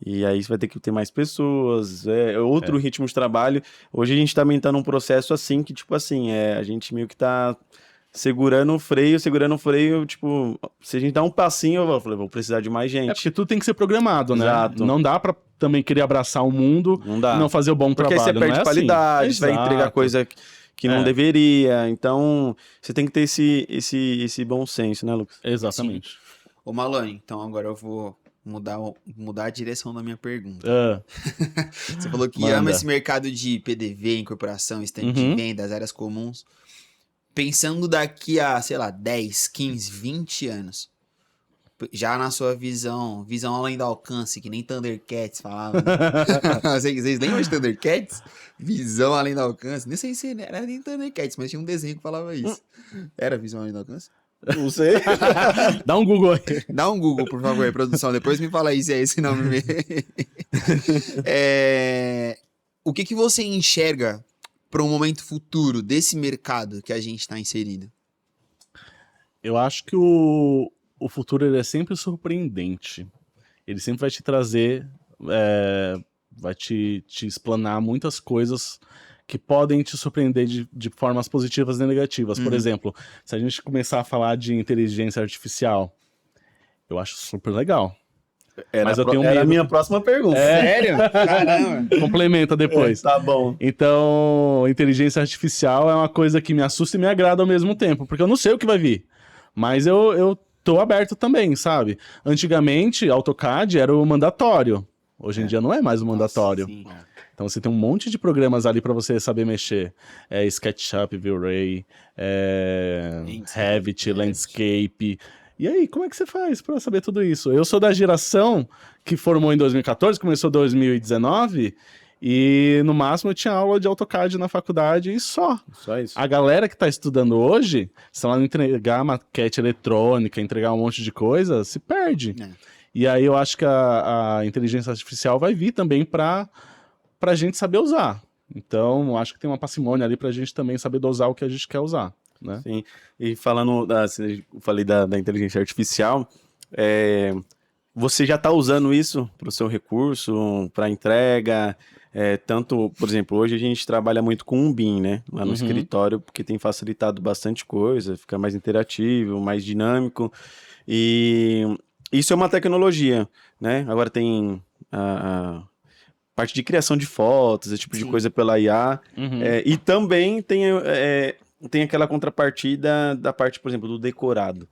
[SPEAKER 2] E aí você vai ter que ter mais pessoas, outro ritmo de trabalho. Hoje a gente também tá num processo assim, que tipo assim, a gente meio que tá segurando o freio, tipo, se a gente dá um passinho, eu vou precisar de mais gente.
[SPEAKER 3] Porque tudo tem que ser programado, né?
[SPEAKER 2] Exato.
[SPEAKER 3] Não dá pra também querer abraçar o mundo
[SPEAKER 2] Não dá.
[SPEAKER 3] e não fazer o bom
[SPEAKER 2] Porque
[SPEAKER 3] trabalho.
[SPEAKER 2] aí você perde
[SPEAKER 3] não é
[SPEAKER 2] qualidade,
[SPEAKER 3] assim.
[SPEAKER 2] você vai entregar
[SPEAKER 3] Exato.
[SPEAKER 2] coisa que não deveria. Então, você tem que ter esse bom senso, né, Lucas?
[SPEAKER 3] Exatamente.
[SPEAKER 1] Ô, Malone, então agora eu vou mudar a direção da minha pergunta. Você falou que
[SPEAKER 3] Manda.
[SPEAKER 1] ama esse mercado de PDV, incorporação, stand de vendas, áreas comuns. Pensando daqui a, sei lá, 10, 15, 20 anos, já na sua visão além do alcance, que nem Thundercats falava. Vocês lembram de Thundercats? Visão além do alcance. Nem sei se era nem Thundercats, mas tinha um desenho que falava isso. Era visão além do alcance?
[SPEAKER 2] Não sei.
[SPEAKER 3] Dá um Google aí.
[SPEAKER 1] Dá um Google, por favor, aí, produção. Depois me fala aí se é esse nome mesmo. O que você enxerga para um momento futuro desse mercado que a gente está inserido?
[SPEAKER 3] Eu acho que o futuro ele é sempre surpreendente. Ele sempre vai te trazer, vai te explanar muitas coisas que podem te surpreender de formas positivas e negativas. Por exemplo, se a gente começar a falar de inteligência artificial, eu acho super legal. Mas eu tenho
[SPEAKER 2] Era a
[SPEAKER 3] medo.
[SPEAKER 2] minha próxima pergunta.
[SPEAKER 1] Sério? Caramba!
[SPEAKER 3] Complementa depois.
[SPEAKER 2] Tá bom.
[SPEAKER 3] Então, inteligência artificial é uma coisa que me assusta e me agrada ao mesmo tempo, porque eu não sei o que vai vir. Mas eu tô aberto também, sabe? Antigamente, AutoCAD era o mandatório. Hoje em dia não é mais o mandatório.
[SPEAKER 1] Sim.
[SPEAKER 3] Então você tem um monte de programas ali para você saber mexer. SketchUp, V-Ray, Revit, Landscape. E aí, como é que você faz para saber tudo isso? Eu sou da geração que formou em 2014, começou em 2019, e no máximo eu tinha aula de AutoCAD na faculdade e só.
[SPEAKER 2] Só isso.
[SPEAKER 3] A galera que tá estudando hoje, se ela não entregar maquete eletrônica, entregar um monte de coisa, se perde. E aí eu acho que a inteligência artificial vai vir também pra gente saber usar. Então, eu acho que tem uma parcimônia ali pra gente também saber dosar o que a gente quer usar, né?
[SPEAKER 2] Sim. E falando, eu falei da inteligência artificial, você já está usando isso para o seu recurso, para entrega, tanto, por exemplo, hoje a gente trabalha muito com um BIM, né? Lá no escritório, porque tem facilitado bastante coisa, fica mais interativo, mais dinâmico, e isso é uma tecnologia, né? Agora tem a parte de criação de fotos, esse tipo de coisa pela IA, e também tem aquela contrapartida da parte, por exemplo, do decorado.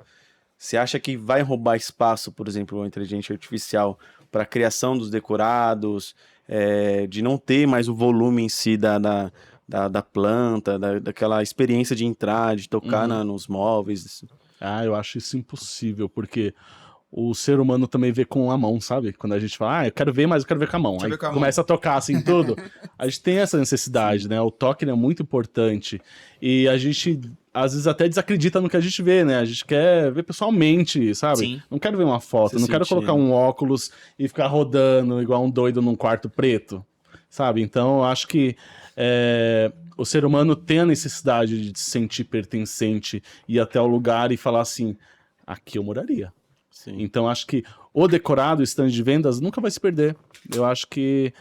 [SPEAKER 2] Você acha que vai roubar espaço, por exemplo, a inteligência artificial para a criação dos decorados, de não ter mais o volume em si da planta, daquela experiência de entrar, de tocar nos móveis?
[SPEAKER 3] Eu acho isso impossível, porque o ser humano também vê com a mão, sabe? Quando a gente fala, eu quero ver, mas eu quero ver com a mão.
[SPEAKER 1] Deixa eu
[SPEAKER 3] Aí
[SPEAKER 1] ver com a
[SPEAKER 3] começa a tocar assim tudo. A gente tem essa necessidade, né? O toque ele é muito importante. E a gente, às vezes, até desacredita no que a gente vê, né? A gente quer ver pessoalmente, sabe?
[SPEAKER 1] Sim.
[SPEAKER 3] Não quero ver uma foto,
[SPEAKER 2] Você
[SPEAKER 3] não quero
[SPEAKER 2] sentir.
[SPEAKER 3] colocar um óculos e ficar rodando igual um doido num quarto preto, sabe? Então, eu acho que o ser humano tem a necessidade de se sentir pertencente, ir até o lugar e falar assim, aqui eu moraria.
[SPEAKER 2] Sim.
[SPEAKER 3] Então, acho que o decorado, o stand de vendas, nunca vai se perder. Eu acho que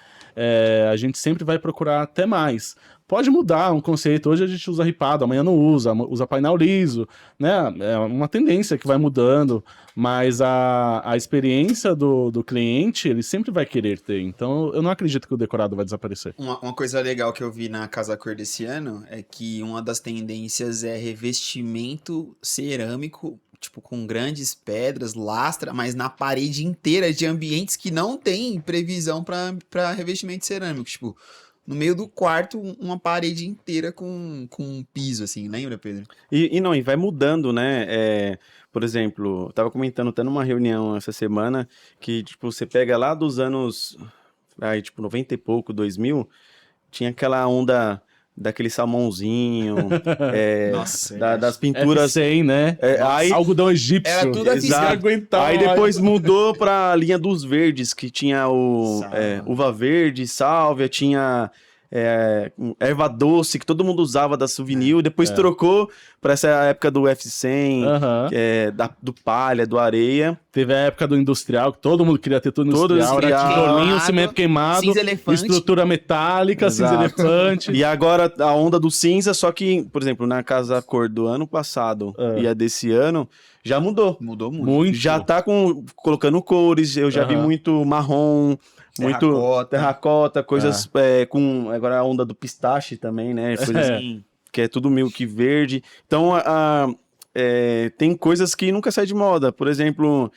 [SPEAKER 3] a gente sempre vai procurar até mais. Pode mudar um conceito. Hoje a gente usa ripado, amanhã não usa painel liso, né? É uma tendência que vai mudando, mas a experiência do cliente, ele sempre vai querer ter. Então, eu não acredito que o decorado vai desaparecer.
[SPEAKER 1] Uma coisa legal que eu vi na Casa Cor desse ano é que uma das tendências é revestimento cerâmico, tipo, com grandes pedras, lastra, mas na parede inteira de ambientes que não tem previsão para revestimento cerâmico. Tipo, no meio do quarto, uma parede inteira com um piso, assim, lembra, Pedro?
[SPEAKER 2] E vai mudando, né? Por exemplo, eu tava comentando até numa reunião essa semana que, tipo, você pega lá dos anos, tipo, 90 e pouco, 2000, tinha aquela onda daquele salmãozinho,
[SPEAKER 1] Nossa,
[SPEAKER 2] das pinturas.
[SPEAKER 3] F100, né?
[SPEAKER 2] Aí,
[SPEAKER 3] Algodão egípcio.
[SPEAKER 1] Era tudo assim,
[SPEAKER 3] Exato.
[SPEAKER 1] você
[SPEAKER 3] Aguentar.
[SPEAKER 2] aí depois mudou pra linha dos verdes, que tinha o
[SPEAKER 1] Sálvia.
[SPEAKER 2] uva verde, sálvia, tinha erva doce, que todo mundo usava da souvenir, depois trocou pra essa época do F100,
[SPEAKER 3] Aham.
[SPEAKER 2] do palha, do areia.
[SPEAKER 3] Teve a época do industrial, que todo mundo queria ter tudo
[SPEAKER 2] Todo
[SPEAKER 3] industrial. Era
[SPEAKER 2] industrial.
[SPEAKER 3] tijolinho,
[SPEAKER 1] Queimado,
[SPEAKER 3] cimento queimado,
[SPEAKER 1] cinza elefante.
[SPEAKER 3] estrutura metálica, cinza
[SPEAKER 2] Exato.
[SPEAKER 3] elefante.
[SPEAKER 2] E agora a onda do cinza, só que, por exemplo, na Casa Cor do ano passado e a desse ano, já mudou.
[SPEAKER 1] Mudou muito.
[SPEAKER 3] Muito.
[SPEAKER 2] Já tá colocando cores, eu já vi
[SPEAKER 3] Aham.
[SPEAKER 2] muito marrom, muito
[SPEAKER 1] Terracota.
[SPEAKER 2] terracota, coisas com agora a onda do pistache também, né? Coisas
[SPEAKER 1] Sim.
[SPEAKER 2] que é tudo meio que verde. Então, tem coisas que nunca saem de moda. Por exemplo,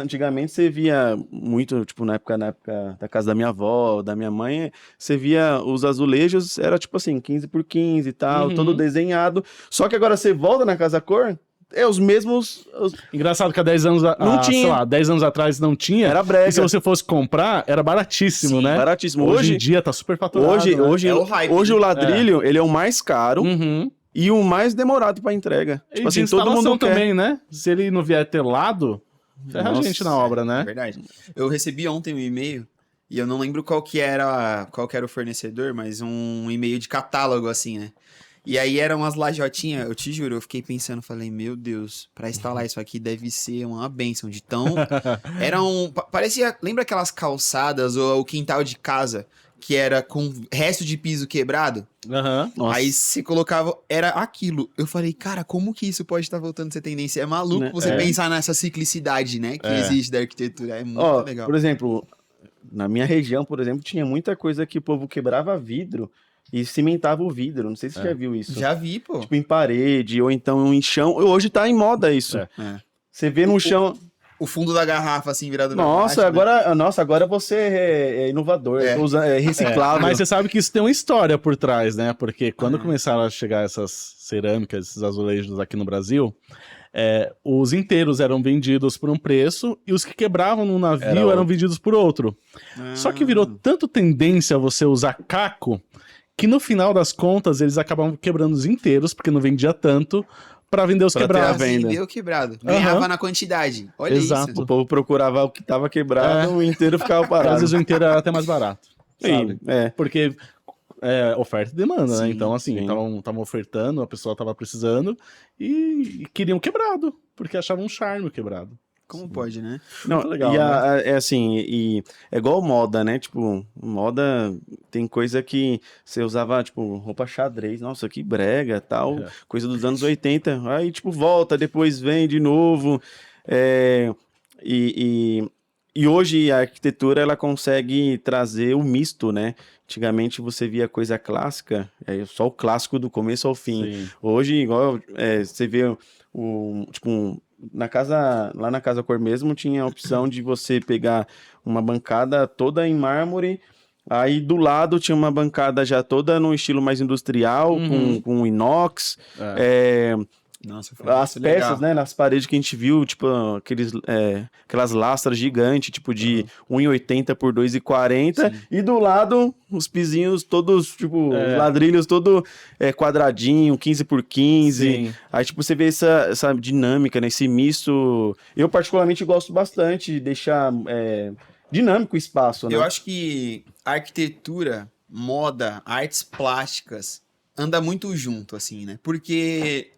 [SPEAKER 2] antigamente você via muito, tipo, na época da casa da minha avó, da minha mãe, você via os azulejos, era tipo assim, 15 por 15 e tal,
[SPEAKER 3] Uhum.
[SPEAKER 2] todo desenhado. Só que agora você volta na Casa Cor, os mesmos...
[SPEAKER 3] Engraçado que há 10 anos,
[SPEAKER 2] Não tinha.
[SPEAKER 3] sei lá, 10 anos atrás não tinha.
[SPEAKER 2] Era brega.
[SPEAKER 3] E se você fosse comprar, era baratíssimo,
[SPEAKER 1] Sim,
[SPEAKER 3] né?
[SPEAKER 2] baratíssimo.
[SPEAKER 3] Hoje em dia tá super faturado.
[SPEAKER 2] Hoje,
[SPEAKER 3] né?
[SPEAKER 2] hoje,
[SPEAKER 1] É o hype,
[SPEAKER 2] hoje
[SPEAKER 1] né?
[SPEAKER 2] o ladrilho, ele é o mais caro
[SPEAKER 3] Uhum.
[SPEAKER 2] e o mais demorado pra entrega.
[SPEAKER 3] E
[SPEAKER 2] Tipo
[SPEAKER 3] de
[SPEAKER 2] assim, todo
[SPEAKER 3] instalação
[SPEAKER 2] mundo quer.
[SPEAKER 3] também, né? Se ele não vier telado, ferra a
[SPEAKER 2] Nossa,
[SPEAKER 3] gente na obra,
[SPEAKER 1] É
[SPEAKER 3] né?
[SPEAKER 1] verdade. Eu recebi ontem um e-mail e eu não lembro qual que era o fornecedor, mas um e-mail de catálogo, assim, né? E aí eram umas lajotinhas, eu te juro, eu fiquei pensando, falei, meu Deus, pra instalar isso aqui deve ser uma bênção de tão... Parecia, lembra aquelas calçadas ou o quintal de casa que era com resto de piso quebrado?
[SPEAKER 3] Aham.
[SPEAKER 2] Nossa.
[SPEAKER 1] Aí você colocava, era aquilo. Eu falei, cara, como que isso pode estar voltando a ser tendência? É maluco
[SPEAKER 2] Né?
[SPEAKER 1] você pensar nessa ciclicidade, né, que existe da arquitetura. É muito
[SPEAKER 2] Ó,
[SPEAKER 1] legal.
[SPEAKER 2] por exemplo, na minha região, por exemplo, tinha muita coisa que o povo quebrava vidro e cimentava o vidro. Não sei se você já viu isso.
[SPEAKER 1] Já vi, pô.
[SPEAKER 2] Tipo, em parede, ou então em chão. Hoje tá em moda isso.
[SPEAKER 3] É.
[SPEAKER 2] Você vê no chão.
[SPEAKER 1] O fundo da garrafa, assim, virado pra
[SPEAKER 2] Nossa,
[SPEAKER 1] baixo,
[SPEAKER 2] agora você é inovador.
[SPEAKER 1] É.
[SPEAKER 2] É reciclável.
[SPEAKER 3] Mas você sabe que isso tem uma história por trás, né? Porque quando começaram a chegar essas cerâmicas, esses azulejos aqui no Brasil, os inteiros eram vendidos por um preço e os que quebravam no navio eram vendidos por outro.
[SPEAKER 1] né?
[SPEAKER 3] Só que virou tanto tendência você usar caco que no final das contas eles acabavam quebrando os inteiros, porque não vendia tanto, pra vender os
[SPEAKER 2] Pra ter a
[SPEAKER 3] quebrados.
[SPEAKER 2] venda.
[SPEAKER 1] Vendeu quebrado. Ganhava na quantidade. Olha
[SPEAKER 3] Exato.
[SPEAKER 1] isso.
[SPEAKER 2] O povo procurava o que tava quebrado, o inteiro ficava
[SPEAKER 3] Às
[SPEAKER 2] parado.
[SPEAKER 3] vezes o inteiro era até mais barato. Sabe?
[SPEAKER 2] Sim, é.
[SPEAKER 3] Porque oferta e demanda, né?
[SPEAKER 1] Sim,
[SPEAKER 3] Então, assim,
[SPEAKER 2] sim.
[SPEAKER 3] estavam ofertando, a pessoa tava precisando e queriam quebrado, porque achavam um charme o quebrado.
[SPEAKER 1] Como pode, né?
[SPEAKER 2] Não,
[SPEAKER 3] legal,
[SPEAKER 2] e
[SPEAKER 3] né?
[SPEAKER 2] é assim, e é igual moda, né? Tipo, moda tem coisa que você usava, tipo, roupa xadrez, nossa, que brega, tal, coisa dos anos 80. Aí, tipo, volta, depois vem de novo. E hoje a arquitetura, ela consegue trazer o misto, né? Antigamente você via coisa clássica, só o clássico do começo ao fim.
[SPEAKER 3] Sim.
[SPEAKER 2] Hoje, igual você vê tipo, lá na Casa Cor mesmo, tinha a opção de você pegar uma bancada toda em mármore, aí do lado tinha uma bancada já toda no estilo mais industrial, com inox,
[SPEAKER 1] Nossa, foi
[SPEAKER 2] As
[SPEAKER 1] muito
[SPEAKER 2] peças,
[SPEAKER 1] legal.
[SPEAKER 2] né, nas paredes que a gente viu, tipo, aquelas lastras gigantes, tipo, de 1,80 por 2,40.
[SPEAKER 1] Sim.
[SPEAKER 2] E do lado, os pisinhos todos, tipo, os
[SPEAKER 3] É.
[SPEAKER 2] ladrilhos todo quadradinho, 15 por 15.
[SPEAKER 3] Sim.
[SPEAKER 2] Aí, tipo, você vê essa dinâmica, né, esse misto. Eu, particularmente, gosto bastante de deixar dinâmico o espaço, né?
[SPEAKER 1] Eu acho que arquitetura, moda, artes plásticas anda muito junto, assim, né? Porque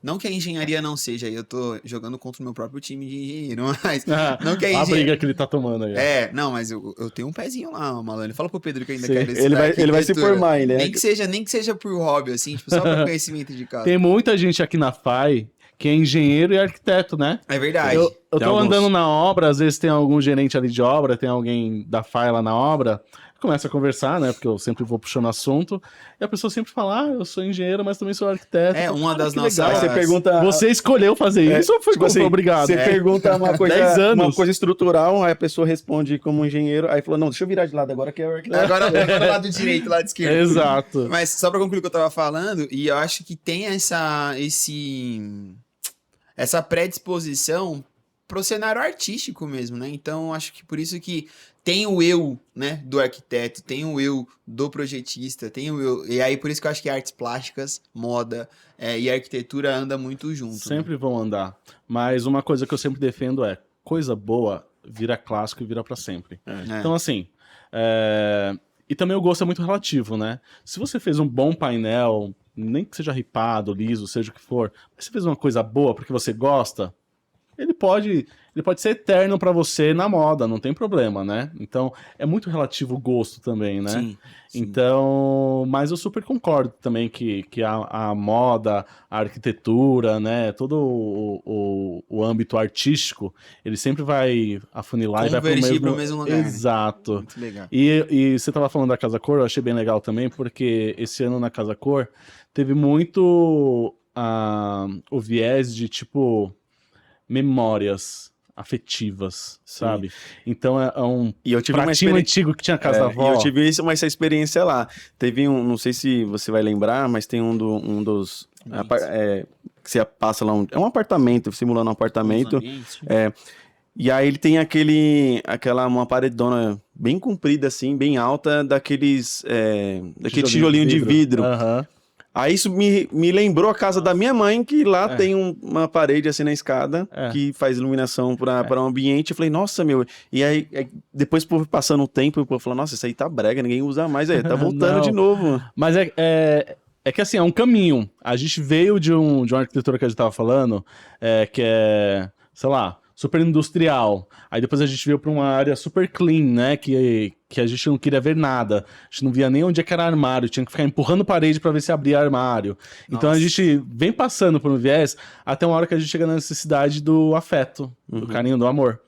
[SPEAKER 1] não que a engenharia não seja, eu tô jogando contra o meu próprio time de engenheiro, mas não que a
[SPEAKER 3] A
[SPEAKER 1] engenharia...
[SPEAKER 3] briga que ele tá tomando aí. ó.
[SPEAKER 1] Não, mas eu tenho um pezinho lá, malandro. Fala pro Pedro que eu ainda
[SPEAKER 3] Sim.
[SPEAKER 1] quero
[SPEAKER 2] Ele vai se
[SPEAKER 1] arquitetura.
[SPEAKER 2] formar ainda, né?
[SPEAKER 1] Nem que seja por hobby, assim, tipo, só pra conhecimento de casa.
[SPEAKER 3] Tem muita gente aqui na FAI que é engenheiro e arquiteto, né?
[SPEAKER 1] É verdade.
[SPEAKER 3] Eu
[SPEAKER 2] Tem
[SPEAKER 3] tô
[SPEAKER 2] alguns.
[SPEAKER 3] andando na obra, às vezes tem algum gerente ali de obra, tem alguém da FAI lá na obra, começa a conversar, né? Porque eu sempre vou puxando assunto, e a pessoa sempre fala, eu sou engenheiro, mas também sou arquiteto. Eu falo,
[SPEAKER 1] Uma
[SPEAKER 3] "Cara,
[SPEAKER 1] das
[SPEAKER 3] que
[SPEAKER 1] nossas...
[SPEAKER 3] legal."
[SPEAKER 2] Aí você pergunta...
[SPEAKER 3] Você escolheu fazer isso ou foi
[SPEAKER 2] tipo assim,
[SPEAKER 3] obrigado?
[SPEAKER 2] Você pergunta
[SPEAKER 3] 10 anos.
[SPEAKER 2] uma coisa estrutural, aí a pessoa responde como engenheiro, aí falou, não, deixa eu virar de lado agora que é o arquiteto.
[SPEAKER 1] Agora lado direito, lado esquerdo.
[SPEAKER 3] Exato.
[SPEAKER 1] Mas só pra concluir o que eu tava falando, e eu acho que tem essa predisposição pro cenário artístico mesmo, né? Então, acho que por isso que tem o eu, né, do arquiteto, tem o eu do projetista, tem o eu... E aí, por isso que eu acho que artes plásticas, moda e arquitetura anda muito junto.
[SPEAKER 3] Sempre vão andar. Mas uma coisa que eu sempre defendo é, coisa boa vira clássico e vira pra sempre.
[SPEAKER 1] Né?
[SPEAKER 3] Então, assim, e também o gosto é muito relativo, né? Se você fez um bom painel, nem que seja ripado, liso, seja o que for, mas você fez uma coisa boa porque você gosta, ele pode ser eterno pra você na moda, não tem problema, né? Então, é muito relativo o gosto também, né?
[SPEAKER 1] Sim, sim.
[SPEAKER 3] Então, mas eu super concordo também que a moda, a arquitetura, né, todo o âmbito artístico, ele sempre vai afunilar e vai
[SPEAKER 1] Convergir pro mesmo lugar, né?
[SPEAKER 3] Exato.
[SPEAKER 1] Muito legal.
[SPEAKER 3] E você tava falando da Casa Cor, eu achei bem legal também, porque esse ano na Casa Cor teve muito o viés de, tipo, memórias afetivas, sabe? Então é um
[SPEAKER 2] E eu tive
[SPEAKER 3] pratinho antigo que tinha a casa da avó.
[SPEAKER 2] E eu tive essa experiência lá. Teve não sei se você vai lembrar, mas tem um dos... que você passa lá, é um apartamento, simulando um apartamento. E aí ele tem uma paredona bem comprida, assim, bem alta, daquele tijolinho de vidro.
[SPEAKER 3] Aham.
[SPEAKER 2] Aí isso me lembrou a casa da minha mãe, que lá tem uma parede assim na escada, que faz iluminação para o ambiente. Eu falei, nossa, meu. E aí depois, passando o tempo, o povo falou, nossa, isso aí tá brega, ninguém usa mais. Aí, tá voltando de novo.
[SPEAKER 3] Mas é que assim, é um caminho. A gente veio de uma arquitetura que a gente tava falando, que é, sei lá, super industrial. Aí depois a gente veio para uma área super clean, né? Que a gente não queria ver nada. A gente não via nem onde é que era armário. Tinha que ficar empurrando parede para ver se abria armário. Então a gente vem passando por um viés até uma hora que a gente chega na necessidade do afeto, do carinho, do amor.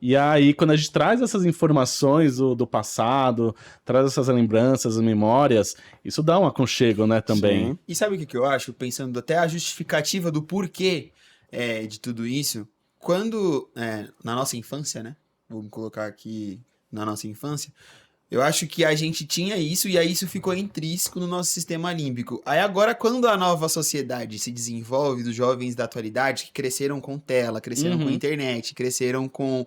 [SPEAKER 3] E aí, quando a gente traz essas informações do passado, traz essas lembranças, as memórias, isso dá um aconchego, né, também.
[SPEAKER 2] Sim.
[SPEAKER 1] E sabe o que eu acho? Pensando até a justificativa do porquê de tudo isso. Quando, na nossa infância, né? Vamos colocar aqui na nossa infância. Eu acho que a gente tinha isso e aí isso ficou intrínseco no nosso sistema límbico. Aí agora, quando a nova sociedade se desenvolve, dos jovens da atualidade que cresceram com tela, cresceram com internet, cresceram com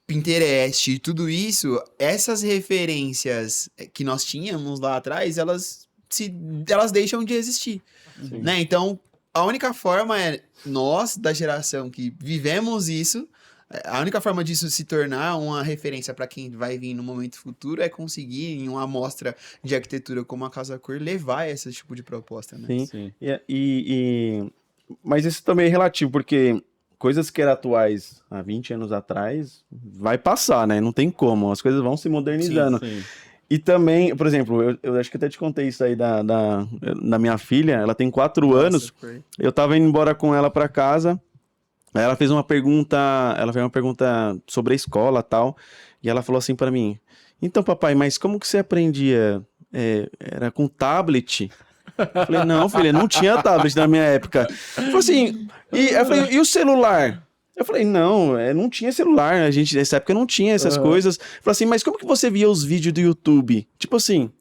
[SPEAKER 1] Pinterest e tudo isso, essas referências que nós tínhamos lá atrás, elas deixam de existir, né? Então, a única forma nós, da geração que vivemos isso, a única forma disso se tornar uma referência para quem vai vir no momento futuro é conseguir, em uma amostra de arquitetura como a Casa Cor, levar esse tipo de proposta, né?
[SPEAKER 2] Sim. Mas isso também é relativo, porque coisas que eram atuais há 20 anos atrás, vai passar, né? Não tem como, as coisas vão se modernizando.
[SPEAKER 3] Sim.
[SPEAKER 2] E também, por exemplo, eu acho que até te contei isso aí da minha filha, ela tem 4 anos, eu tava indo embora com ela pra casa, aí ela fez uma pergunta sobre a escola e tal, e ela falou assim pra mim, então papai, mas como que você aprendia? Era com tablet? Eu falei, não filha, não tinha tablet na minha época. Ela falou assim, eu falei, e o celular? Eu falei, não tinha celular, a gente nessa época não tinha essas coisas. Falei assim, mas como que você via os vídeos do YouTube? Tipo assim,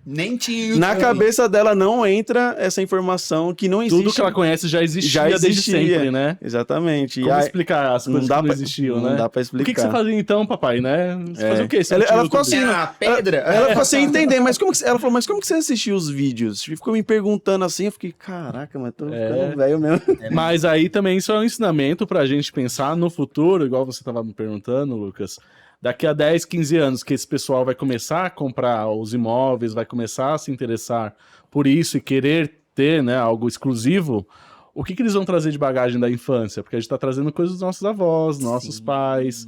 [SPEAKER 1] Nem tinha YouTube.
[SPEAKER 2] Na cabeça dela não entra essa informação que não existe.
[SPEAKER 3] Tudo que ela conhece já existia desde sempre, né?
[SPEAKER 2] Exatamente.
[SPEAKER 3] Como explicar as coisas que não existiam, né?
[SPEAKER 2] Não dá pra explicar.
[SPEAKER 3] O que você fazia então, papai, né? Você fazia o quê? Você
[SPEAKER 2] Ela ficou assim,
[SPEAKER 1] Era pedra?
[SPEAKER 2] Ela ficou sem entender, mas como que... Ela falou, mas como que você assistiu os vídeos? Ficou me perguntando assim, eu fiquei, caraca, mas tô ficando velho mesmo.
[SPEAKER 3] Mas aí também isso é um ensinamento pra gente pensar no futuro, igual você tava me perguntando, Lucas. Daqui a 10, 15 anos que esse pessoal vai começar a comprar os imóveis, vai começar a se interessar por isso e querer ter, né, algo exclusivo, o que eles vão trazer de bagagem da infância? Porque a gente tá trazendo coisas dos nossos avós, nossos pais.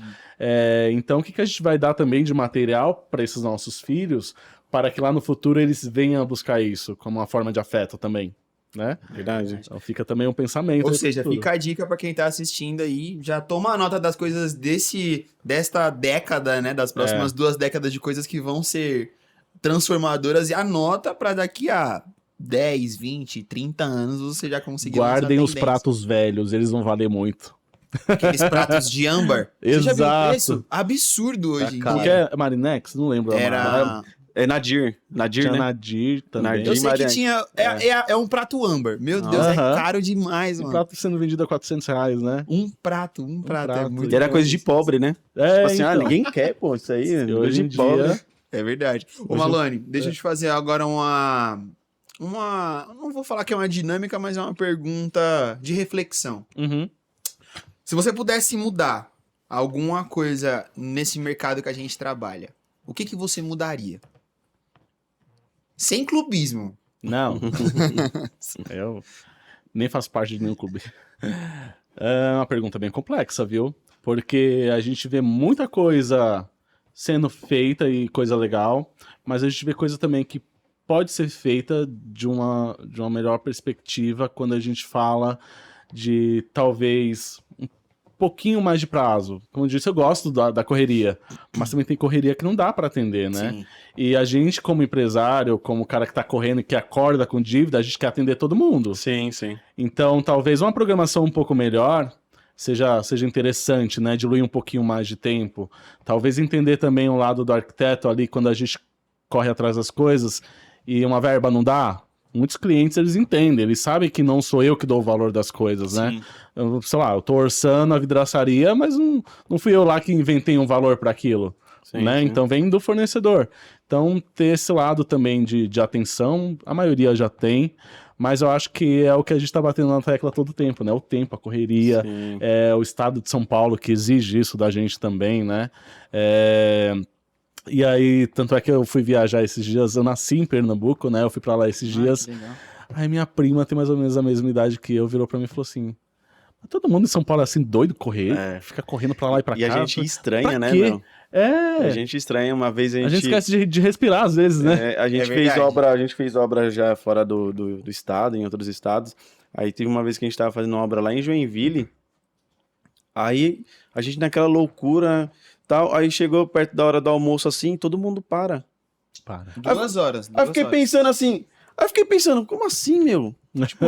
[SPEAKER 3] Então, o que a gente vai dar também de material para esses nossos filhos, para que lá no futuro eles venham buscar isso como uma forma de afeto também, né?
[SPEAKER 2] Verdade.
[SPEAKER 3] Então fica também um pensamento.
[SPEAKER 1] Ou
[SPEAKER 3] aí pro
[SPEAKER 1] seja,
[SPEAKER 3] futuro.
[SPEAKER 1] fica a dica pra quem tá assistindo aí, já toma nota das coisas desta década, né, das próximas 2 décadas de coisas que vão ser transformadoras e anota pra daqui a 10, 20, 30 anos você já conseguir
[SPEAKER 3] Guardem
[SPEAKER 1] lançar
[SPEAKER 3] os
[SPEAKER 1] tendência.
[SPEAKER 3] pratos velhos, eles vão valer muito.
[SPEAKER 1] Aqueles pratos de âmbar. Você já viu o
[SPEAKER 3] Exato.
[SPEAKER 1] preço? Absurdo hoje em
[SPEAKER 3] Como que
[SPEAKER 1] dia.
[SPEAKER 3] é? Marinex? Não lembro.
[SPEAKER 1] Era...
[SPEAKER 2] É Nadir. Nadir,
[SPEAKER 3] Tinha
[SPEAKER 2] né?
[SPEAKER 3] Nadir também.
[SPEAKER 2] Nadir.
[SPEAKER 1] Eu sei que
[SPEAKER 2] Mariana.
[SPEAKER 1] tinha... É um prato âmbar. Meu Deus, é
[SPEAKER 3] Aham.
[SPEAKER 1] caro demais,
[SPEAKER 3] Um
[SPEAKER 1] mano.
[SPEAKER 3] prato sendo vendido a R$400, né?
[SPEAKER 1] Um prato. É
[SPEAKER 3] prato.
[SPEAKER 1] muito
[SPEAKER 2] E era coisa de
[SPEAKER 1] bom.
[SPEAKER 2] pobre, né?
[SPEAKER 3] É,
[SPEAKER 2] Tipo assim,
[SPEAKER 3] então.
[SPEAKER 2] ninguém quer, pô, isso aí.
[SPEAKER 3] E hoje em
[SPEAKER 2] de pobre.
[SPEAKER 3] dia...
[SPEAKER 1] É verdade. Ô, Malone, deixa eu te fazer agora uma... Não vou falar que é uma dinâmica, mas é uma pergunta de reflexão.
[SPEAKER 3] Uhum.
[SPEAKER 1] Se você pudesse mudar alguma coisa nesse mercado que a gente trabalha, o que você mudaria? Sem clubismo.
[SPEAKER 3] Não. Eu nem faço parte de nenhum clube. É uma pergunta bem complexa, viu? Porque a gente vê muita coisa sendo feita e coisa legal, mas a gente vê coisa também que pode ser feita de uma melhor perspectiva quando a gente fala de talvez um pouquinho mais de prazo. Como eu disse, eu gosto da correria, mas também tem correria que não dá para atender, né?
[SPEAKER 1] Sim.
[SPEAKER 3] E a gente, como empresário, como cara que tá correndo e que acorda com dívida, a gente quer atender todo mundo.
[SPEAKER 2] Sim, sim.
[SPEAKER 3] Então, talvez uma programação um pouco melhor seja interessante, né? Diluir um pouquinho mais de tempo. Talvez entender também o lado do arquiteto ali, quando a gente corre atrás das coisas e uma verba não dá. Muitos clientes, eles entendem, eles sabem que não sou eu que dou o valor das coisas, né? Eu, sei lá, eu tô orçando a vidraçaria, mas não fui eu lá que inventei um valor para aquilo.
[SPEAKER 2] Sim,
[SPEAKER 3] Né?
[SPEAKER 2] sim.
[SPEAKER 3] Então vem do fornecedor. Então ter esse lado também de atenção, a maioria já tem, mas eu acho que é o que a gente tá batendo na tecla todo o tempo, né? O tempo, a correria,
[SPEAKER 2] Sim.
[SPEAKER 3] o estado de São Paulo que exige isso da gente também, né? E aí, tanto é que eu fui viajar esses dias, eu nasci em Pernambuco, né? Eu fui pra lá esses dias. Aí minha prima tem mais ou menos a mesma idade que eu, virou pra mim e falou assim: "Mas todo mundo em São Paulo é assim, doido correr, fica correndo pra lá e pra cá.
[SPEAKER 2] E a gente estranha,
[SPEAKER 3] pra
[SPEAKER 2] né,
[SPEAKER 3] quê?
[SPEAKER 2] meu? A
[SPEAKER 3] A
[SPEAKER 2] gente estranha, uma vez
[SPEAKER 3] gente esquece de respirar às vezes, né?
[SPEAKER 2] A gente
[SPEAKER 1] É
[SPEAKER 2] fez
[SPEAKER 1] verdade.
[SPEAKER 2] a gente fez obra já fora do estado, em outros estados. Aí teve uma vez que a gente tava fazendo obra lá em Joinville. Aí a gente naquela loucura, tal, aí chegou perto da hora do almoço assim, todo mundo para.
[SPEAKER 3] Para.
[SPEAKER 1] 2 horas.
[SPEAKER 2] Aí eu fiquei pensando assim, como assim, meu? Tipo,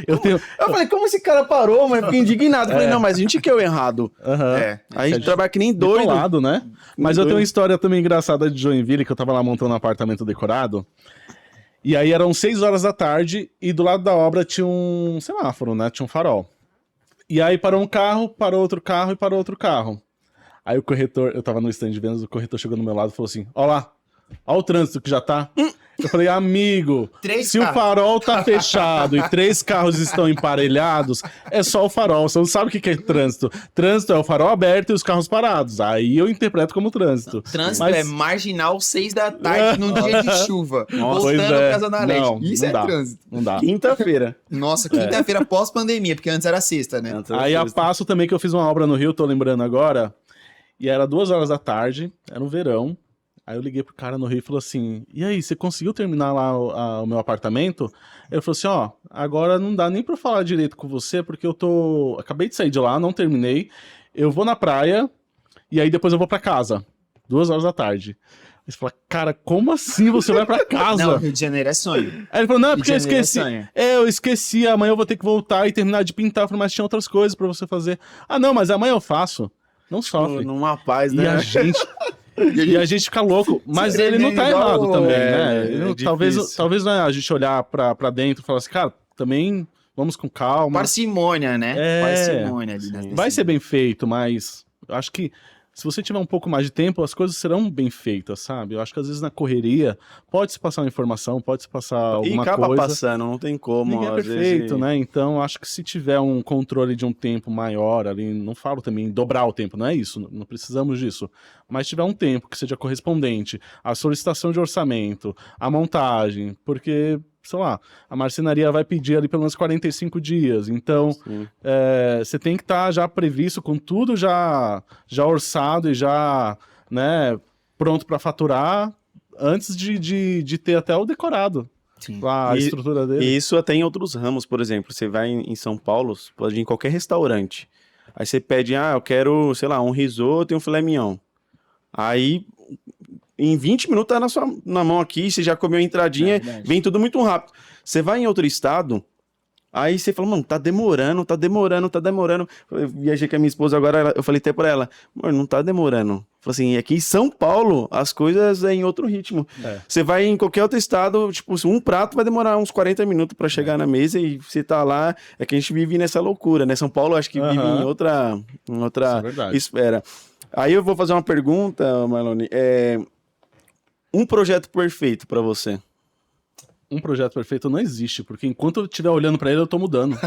[SPEAKER 3] Eu
[SPEAKER 2] falei, como esse cara parou, mas fiquei indignado. Falei, não, mas a gente que é o errado.
[SPEAKER 3] Aham.
[SPEAKER 2] Aí a gente trabalha que nem doido.
[SPEAKER 3] Decolado, né? Mas eu
[SPEAKER 2] doido.
[SPEAKER 3] tenho uma história também engraçada de Joinville, que eu tava lá montando um apartamento decorado. E aí eram 6 horas da tarde e do lado da obra tinha um semáforo, né? Tinha um farol. E aí parou um carro, parou outro carro e parou outro carro. Aí o corretor, eu tava no stand de vendas, o corretor chegou no meu lado e falou assim: ó lá, ó o trânsito que já tá. Eu falei, amigo,
[SPEAKER 1] 3
[SPEAKER 3] se
[SPEAKER 1] carros.
[SPEAKER 3] o farol tá fechado e 3 carros estão emparelhados, é só o farol. Você não sabe o que é trânsito. Trânsito é o farol aberto e os carros parados. Aí eu interpreto como trânsito.
[SPEAKER 1] Trânsito
[SPEAKER 3] Mas-
[SPEAKER 1] é marginal 6 da tarde num dia de chuva.
[SPEAKER 3] Pois
[SPEAKER 1] Voltando
[SPEAKER 3] é.
[SPEAKER 1] pra Zona Leste.
[SPEAKER 3] Não,
[SPEAKER 1] Isso
[SPEAKER 3] não
[SPEAKER 1] é
[SPEAKER 3] dá.
[SPEAKER 1] trânsito.
[SPEAKER 3] Não dá.
[SPEAKER 2] Quinta-feira.
[SPEAKER 1] Nossa, quinta-feira pós-pandemia, porque antes era sexta, né?
[SPEAKER 3] Aí a passo também que eu fiz uma obra no Rio, tô lembrando agora, e era 2 horas da tarde, era um verão. Aí eu liguei pro cara no Rio e falou assim: e aí, você conseguiu terminar lá o meu apartamento? Ele falou assim: ó, agora não dá nem pra eu falar direito com você, porque acabei de sair de lá, não terminei. Eu vou na praia e aí depois eu vou pra casa. 2 horas da tarde. Aí você fala, cara, como assim você vai pra casa?
[SPEAKER 1] Não, Rio de Janeiro é sonho.
[SPEAKER 3] Aí ele falou, não, é porque eu
[SPEAKER 1] Rio de Janeiro é
[SPEAKER 3] esqueci.
[SPEAKER 1] sonho.
[SPEAKER 3] Eu esqueci, amanhã eu vou ter que voltar e terminar de pintar. Eu falei, mas tinha outras coisas pra você fazer. Ah, não, mas amanhã eu faço. Não sofre.
[SPEAKER 2] Numa paz,
[SPEAKER 3] E
[SPEAKER 2] né?
[SPEAKER 3] a gente... E a gente fica louco, mas ele não tá
[SPEAKER 1] igual-
[SPEAKER 3] errado também,
[SPEAKER 2] é,
[SPEAKER 3] né?
[SPEAKER 2] é
[SPEAKER 3] Ele não-
[SPEAKER 2] difícil.
[SPEAKER 3] talvez não é a gente olhar pra dentro e falar assim, cara, também vamos com calma.
[SPEAKER 1] Parcimônia, né?
[SPEAKER 3] É.
[SPEAKER 1] Parcimônia ali
[SPEAKER 2] Sim.
[SPEAKER 3] Vai ser bem feito, mas eu acho que se você tiver um pouco mais de tempo, as coisas serão bem feitas, sabe? Eu acho que às vezes na correria pode-se passar uma informação, pode-se passar
[SPEAKER 2] E
[SPEAKER 3] alguma
[SPEAKER 2] acaba
[SPEAKER 3] coisa.
[SPEAKER 2] passando, não tem como.
[SPEAKER 3] Ninguém é
[SPEAKER 2] às
[SPEAKER 3] perfeito,
[SPEAKER 2] vezes...
[SPEAKER 3] né? Então, acho que se tiver um controle de um tempo maior ali, não falo também em dobrar o tempo, não é isso, não precisamos disso. Mas tiver um tempo que seja correspondente à solicitação de orçamento, à montagem, porque, sei lá, a marcenaria vai pedir ali pelo menos 45 dias. Então,
[SPEAKER 2] Sim.
[SPEAKER 3] você tem que estar já previsto com tudo já orçado e já, né, pronto para faturar antes de ter até o decorado.
[SPEAKER 1] Sim.
[SPEAKER 3] A
[SPEAKER 2] E-
[SPEAKER 3] estrutura dele.
[SPEAKER 2] E isso até em outros ramos, por exemplo, você vai em São Paulo, você pode ir em qualquer restaurante. Aí você pede, eu quero, sei lá, um risoto e um filé mignon. Aí, em 20 minutos tá na mão aqui, você já comeu a entradinha,
[SPEAKER 1] É verdade.
[SPEAKER 2] vem tudo muito rápido. Você vai em outro estado, aí você fala, mano, tá demorando. Eu viajei com a minha esposa agora, eu falei até pra ela, mano, não tá demorando. Falei assim, aqui em São Paulo, as coisas é em outro ritmo.
[SPEAKER 3] É.
[SPEAKER 2] Você vai em qualquer outro estado, tipo, um prato vai demorar uns 40 minutos pra chegar na mesa e você tá lá, é que a gente vive nessa loucura, né? São Paulo acho que vive
[SPEAKER 3] Aham.
[SPEAKER 2] em outra
[SPEAKER 3] Isso é verdade.
[SPEAKER 2] esfera. Aí eu vou fazer uma pergunta, Marlone, um projeto perfeito pra você?
[SPEAKER 3] Um projeto perfeito não existe, porque enquanto eu estiver olhando pra ele, eu tô mudando.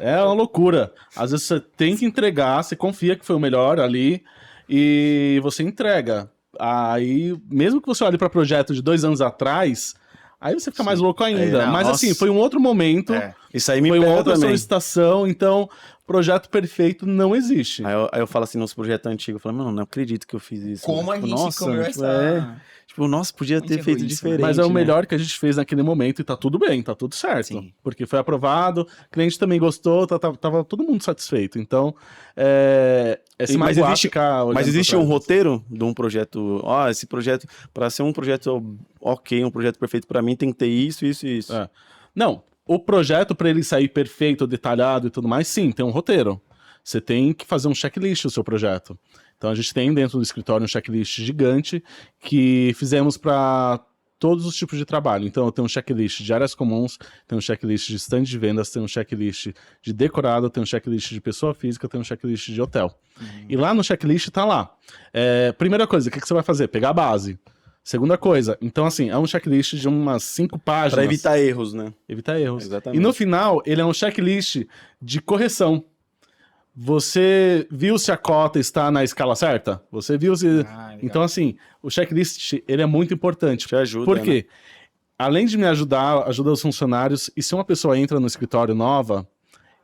[SPEAKER 3] É uma loucura. Às vezes você tem que entregar, você confia que foi o melhor ali, e você entrega. Aí, mesmo que você olhe pra projeto de 2 anos atrás, aí você fica mais louco ainda.
[SPEAKER 1] não,
[SPEAKER 3] Mas
[SPEAKER 1] nossa.
[SPEAKER 3] assim, foi um outro momento,
[SPEAKER 1] É.
[SPEAKER 2] Isso aí me
[SPEAKER 3] foi uma
[SPEAKER 2] pega
[SPEAKER 3] outra
[SPEAKER 2] também.
[SPEAKER 3] solicitação, então projeto perfeito não existe.
[SPEAKER 2] Aí eu falo assim, nos projetos antigos, eu falo, mano, não acredito que eu fiz isso.
[SPEAKER 1] Como a
[SPEAKER 2] Tipo,
[SPEAKER 1] gente
[SPEAKER 2] nossa,
[SPEAKER 1] comeu
[SPEAKER 2] tipo,
[SPEAKER 1] essa...
[SPEAKER 2] Tipo, nossa, podia
[SPEAKER 1] Muito
[SPEAKER 2] ter feito
[SPEAKER 1] egoísta, né?
[SPEAKER 2] diferente.
[SPEAKER 3] Mas é o
[SPEAKER 2] né?
[SPEAKER 3] melhor que a gente fez naquele momento e tá tudo bem, tá tudo certo.
[SPEAKER 1] Sim.
[SPEAKER 3] Porque foi aprovado, o cliente também gostou, tava todo mundo satisfeito. Então, se
[SPEAKER 2] Mas
[SPEAKER 3] magoar,
[SPEAKER 2] existe-
[SPEAKER 3] ficar olhando
[SPEAKER 2] Mas existe
[SPEAKER 3] pra
[SPEAKER 2] um
[SPEAKER 3] trás.
[SPEAKER 2] roteiro de um projeto. Ó, esse projeto, para ser um projeto ok, um projeto perfeito pra mim, tem que ter isso, isso e isso.
[SPEAKER 3] É. Não, o projeto, para ele sair perfeito, detalhado e tudo mais, sim, tem um roteiro. Você tem que fazer um checklist do seu projeto. Então a gente tem dentro do escritório um checklist gigante que fizemos para todos os tipos de trabalho. Então eu tenho um checklist de áreas comuns, tenho um checklist de stand de vendas, tenho um checklist de decorado, tenho um checklist de pessoa física, tenho um checklist de hotel. E lá no checklist tá lá. Primeira coisa, o que você vai fazer? Pegar a base. Segunda coisa, então assim, é um checklist de umas 5 páginas.
[SPEAKER 2] Pra evitar erros, né?
[SPEAKER 3] Evitar erros.
[SPEAKER 2] Exatamente.
[SPEAKER 3] E no final, ele é um checklist de correção. Você viu se a cota está na escala certa? Você viu se...
[SPEAKER 1] Ah, legal.
[SPEAKER 3] Então, assim, o checklist, ele é muito importante.
[SPEAKER 2] Te ajuda.
[SPEAKER 3] Por
[SPEAKER 2] né?
[SPEAKER 3] quê? Além de me ajudar, ajuda os funcionários, e se uma pessoa entra no escritório nova,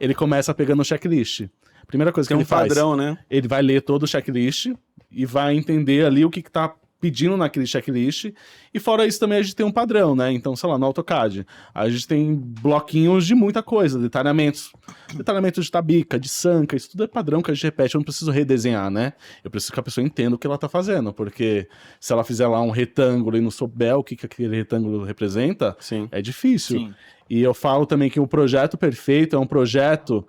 [SPEAKER 3] ele começa pegando o checklist. Primeira coisa que
[SPEAKER 2] Tem um
[SPEAKER 3] ele faz,
[SPEAKER 2] padrão, né?
[SPEAKER 3] ele vai ler todo o checklist e vai entender ali o que está pedindo naquele checklist. E fora isso também a gente tem um padrão, né? Então, sei lá, no AutoCAD, a gente tem bloquinhos de muita coisa, detalhamentos. Detalhamento de tabica, de sanca, isso tudo é padrão que a gente repete, eu não preciso redesenhar, né? Eu preciso que a pessoa entenda o que ela tá fazendo, porque se ela fizer lá um retângulo e não souber o que aquele retângulo representa,
[SPEAKER 2] Sim.
[SPEAKER 3] é difícil.
[SPEAKER 1] Sim.
[SPEAKER 3] E eu falo também que o projeto perfeito é um projeto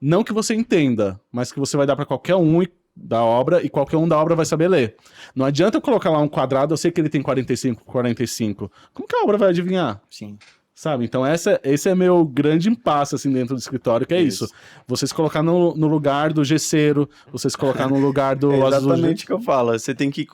[SPEAKER 3] não que você entenda, mas que você vai dar para qualquer um da obra e qualquer um da obra vai saber ler. Não adianta eu colocar lá um quadrado, eu sei que ele tem 45 por 45. Como que a obra vai adivinhar?
[SPEAKER 1] Sim.
[SPEAKER 3] Sabe? Então esse é meu grande impasse assim dentro do escritório, que é isso. Você se colocar no lugar do gesseiro, você se colocar no lugar do
[SPEAKER 2] É
[SPEAKER 3] azul.
[SPEAKER 2] exatamente o que eu falo. Você tem que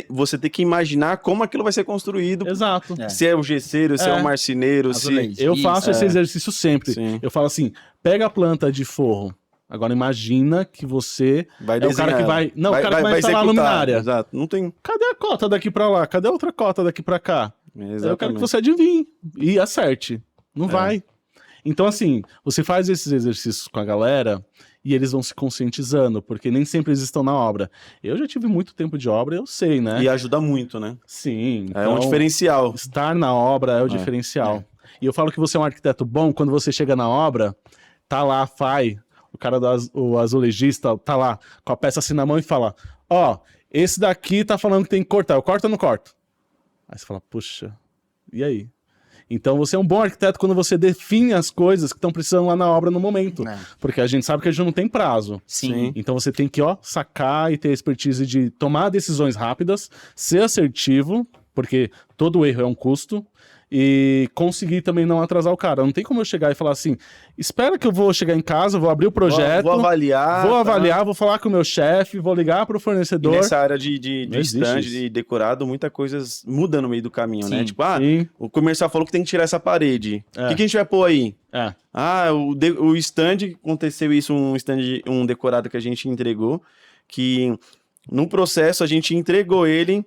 [SPEAKER 2] você tem que imaginar como aquilo vai ser construído.
[SPEAKER 3] Exato.
[SPEAKER 1] É.
[SPEAKER 2] Se é o gesseiro, se é o marceneiro, se...
[SPEAKER 1] Azulejo.
[SPEAKER 3] Eu
[SPEAKER 1] Isso,
[SPEAKER 3] faço esse exercício sempre.
[SPEAKER 2] Sim.
[SPEAKER 3] Eu falo assim, pega a planta de forro. Agora imagina que você
[SPEAKER 2] Vai
[SPEAKER 3] é o cara
[SPEAKER 2] desenhar.
[SPEAKER 3] que vai... Não, o cara que vai instalar a
[SPEAKER 2] executar.
[SPEAKER 3] luminária.
[SPEAKER 2] Exato. Não tem...
[SPEAKER 3] Cadê a cota daqui pra lá? Cadê a outra cota daqui pra cá? Eu quero que você adivinhe e acerte. Não vai. Então, assim, você faz esses exercícios com a galera e eles vão se conscientizando, porque nem sempre eles estão na obra. Eu já tive muito tempo de obra, eu sei, né?
[SPEAKER 2] E ajuda muito, né?
[SPEAKER 3] Sim.
[SPEAKER 2] É um diferencial.
[SPEAKER 3] Estar na obra é o diferencial. E eu falo que você é um arquiteto bom quando você chega na obra, tá lá, o cara o azulejista tá lá com a peça assim na mão e fala, esse daqui tá falando que tem que cortar, eu corto ou não corto? Aí você fala, puxa, e aí? Então você é um bom arquiteto quando você define as coisas que estão precisando lá na obra no momento. Porque a gente sabe que a gente não tem prazo.
[SPEAKER 1] Sim.
[SPEAKER 3] Então você tem que, sacar e ter a expertise de tomar decisões rápidas, ser assertivo, porque todo erro é um custo, e conseguir também não atrasar o cara. Não tem como eu chegar e falar assim, espera que eu vou chegar em casa, vou abrir o projeto,
[SPEAKER 2] vou avaliar,
[SPEAKER 3] vou falar com o meu chefe, vou ligar pro
[SPEAKER 2] E
[SPEAKER 3] fornecedor.
[SPEAKER 2] nessa área de
[SPEAKER 3] Não existe
[SPEAKER 2] stand,
[SPEAKER 3] isso.
[SPEAKER 2] de decorado, muita coisa muda no meio do caminho,
[SPEAKER 1] Sim,
[SPEAKER 2] né? Tipo,
[SPEAKER 3] sim.
[SPEAKER 2] o comercial falou que tem que tirar essa parede. O que a gente vai pôr aí? O stand, aconteceu isso, um decorado que a gente entregou, que no processo a gente entregou ele,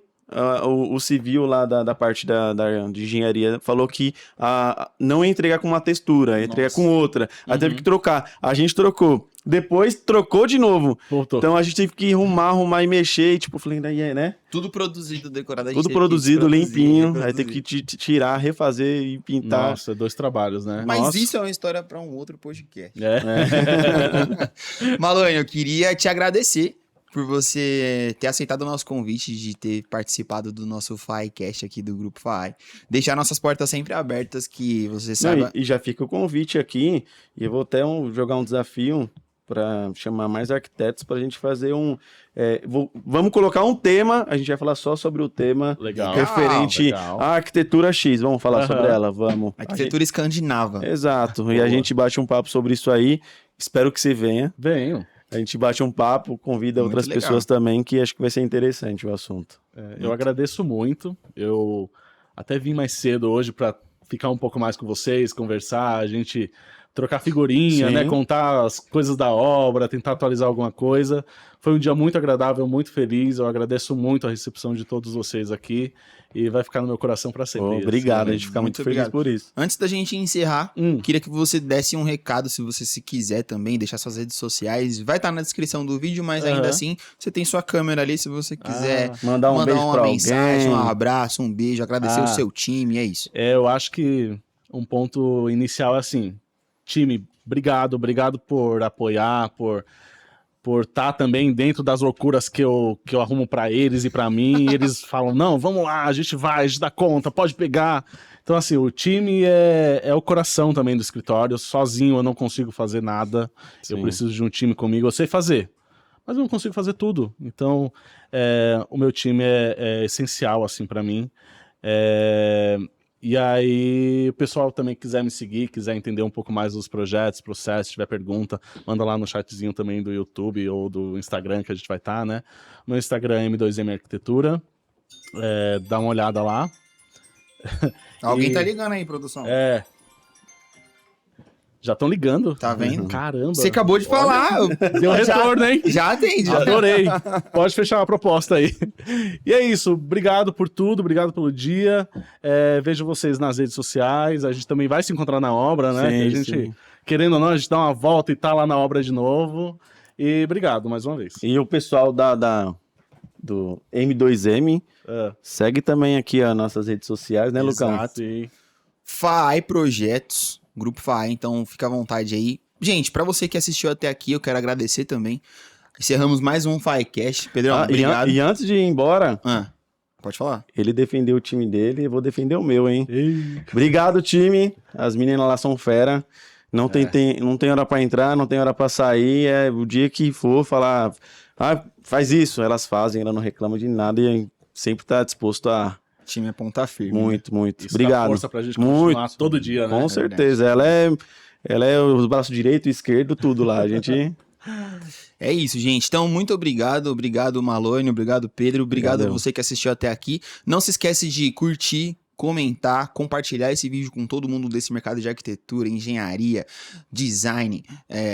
[SPEAKER 2] o civil lá da parte de engenharia falou que não ia entregar com uma textura, ia entregar com outra. Aí teve que trocar. A gente trocou. Depois trocou de novo.
[SPEAKER 3] Voltou.
[SPEAKER 2] Então a gente teve que arrumar e mexer. E, tipo, falei, né?
[SPEAKER 1] Tudo produzido, decorado.
[SPEAKER 2] Tudo produzido, limpinho. Aí teve que tirar, refazer e pintar.
[SPEAKER 3] Nossa, 2 trabalhos, né?
[SPEAKER 1] Mas isso é uma história para um outro podcast.
[SPEAKER 3] É.
[SPEAKER 1] Malone, eu queria te agradecer por você ter aceitado o nosso convite de ter participado do nosso FAIcast aqui do Grupo FAI. Deixar nossas portas sempre abertas, que você saiba...
[SPEAKER 2] E já fica o convite aqui, e eu vou até jogar um desafio para chamar mais arquitetos para a gente fazer vamos colocar um tema, a gente vai falar só sobre o tema referente à arquitetura X, vamos falar sobre ela, vamos.
[SPEAKER 1] Arquitetura escandinava.
[SPEAKER 2] Exato, e a gente bate um papo sobre isso aí, espero que você venha.
[SPEAKER 3] Venho.
[SPEAKER 2] A gente bate um papo, convida
[SPEAKER 1] Muito
[SPEAKER 2] outras
[SPEAKER 1] legal.
[SPEAKER 2] pessoas também, que acho que vai ser interessante o assunto.
[SPEAKER 3] Eu agradeço muito. Eu até vim mais cedo hoje para ficar um pouco mais com vocês, conversar, a gente trocar figurinha,
[SPEAKER 2] Sim.
[SPEAKER 3] né? Contar as coisas da obra, tentar atualizar alguma coisa. Foi um dia muito agradável, muito feliz. Eu agradeço muito a recepção de todos vocês aqui e vai ficar no meu coração para sempre.
[SPEAKER 2] Obrigado, a gente fica muito feliz
[SPEAKER 1] obrigado.
[SPEAKER 2] por isso.
[SPEAKER 1] Antes da gente encerrar, queria que você desse um recado, se você se quiser também, deixar suas redes sociais. Vai estar na descrição do vídeo, mas ainda assim, você tem sua câmera ali, se você quiser
[SPEAKER 2] mandar um beijo
[SPEAKER 1] uma
[SPEAKER 2] pra
[SPEAKER 1] mensagem,
[SPEAKER 2] alguém.
[SPEAKER 1] um abraço, um beijo, agradecer o seu time, é isso.
[SPEAKER 3] Eu acho que um ponto inicial é assim, time, obrigado por apoiar, por estar também dentro das loucuras que eu arrumo pra eles e pra mim. E eles falam, não, vamos lá, a gente dá conta, pode pegar. Então, assim, o time é o coração também do escritório. Sozinho eu não consigo fazer nada.
[SPEAKER 2] Sim.
[SPEAKER 3] Eu preciso de um time comigo. Eu sei fazer, mas eu não consigo fazer tudo. Então, o meu time é essencial, assim, pra mim. E aí, o pessoal também quiser me seguir, quiser entender um pouco mais dos projetos, processos, tiver pergunta, manda lá no chatzinho também do YouTube ou do Instagram que a gente vai estar, né? Meu Instagram é M2M Arquitetura, dá uma olhada lá.
[SPEAKER 1] Alguém tá ligando aí, produção.
[SPEAKER 3] Já estão ligando.
[SPEAKER 1] Tá vendo?
[SPEAKER 3] Caramba.
[SPEAKER 1] Você acabou de falar.
[SPEAKER 3] Deu retorno, hein?
[SPEAKER 1] Já atendi.
[SPEAKER 3] Adorei. Pode fechar uma proposta aí. E é isso. Obrigado por tudo. Obrigado pelo dia. Vejo vocês nas redes sociais. A gente também vai se encontrar na obra, né?
[SPEAKER 2] Sim,
[SPEAKER 3] Que a gente, querendo ou não, a gente dá uma volta e tá lá na obra de novo. E obrigado mais uma vez.
[SPEAKER 2] E o pessoal do M2M segue também aqui as nossas redes sociais, né, Lucão?
[SPEAKER 1] Exato.
[SPEAKER 3] Sim.
[SPEAKER 1] FAI Projetos, Grupo FAI, então fica à vontade aí. Gente, pra você que assistiu até aqui, eu quero agradecer também. Encerramos mais um FAIcast. Pedrão, obrigado.
[SPEAKER 2] E antes de ir embora,
[SPEAKER 1] Pode falar.
[SPEAKER 2] ele defendeu o time dele e eu vou defender o meu, hein? Obrigado, time. As meninas lá são fera. Não tem hora pra entrar, não tem hora pra sair. O dia que for falar, faz isso, elas fazem, ela não reclama de nada e sempre tá disposto a...
[SPEAKER 1] O time é ponta firme.
[SPEAKER 2] Muito.
[SPEAKER 3] Isso
[SPEAKER 2] Obrigado.
[SPEAKER 3] dá força pra gente continuar todo dia, né?
[SPEAKER 2] Com certeza. Ela é o braço direito e esquerdo, tudo lá. A gente...
[SPEAKER 1] É isso, gente. Então, muito obrigado. Obrigado, Malone. Obrigado, Pedro. Obrigado a você que assistiu até aqui. Não se esquece de curtir, comentar, compartilhar esse vídeo com todo mundo desse mercado de arquitetura, engenharia, design,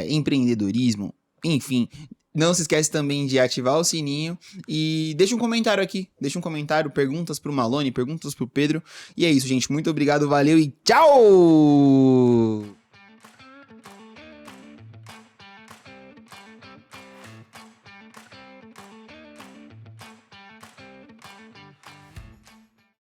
[SPEAKER 1] empreendedorismo, enfim. Não se esquece também de ativar o sininho e deixa um comentário aqui. Deixa um comentário, perguntas pro Malone, perguntas pro Pedro. E é isso, gente. Muito obrigado, valeu e tchau!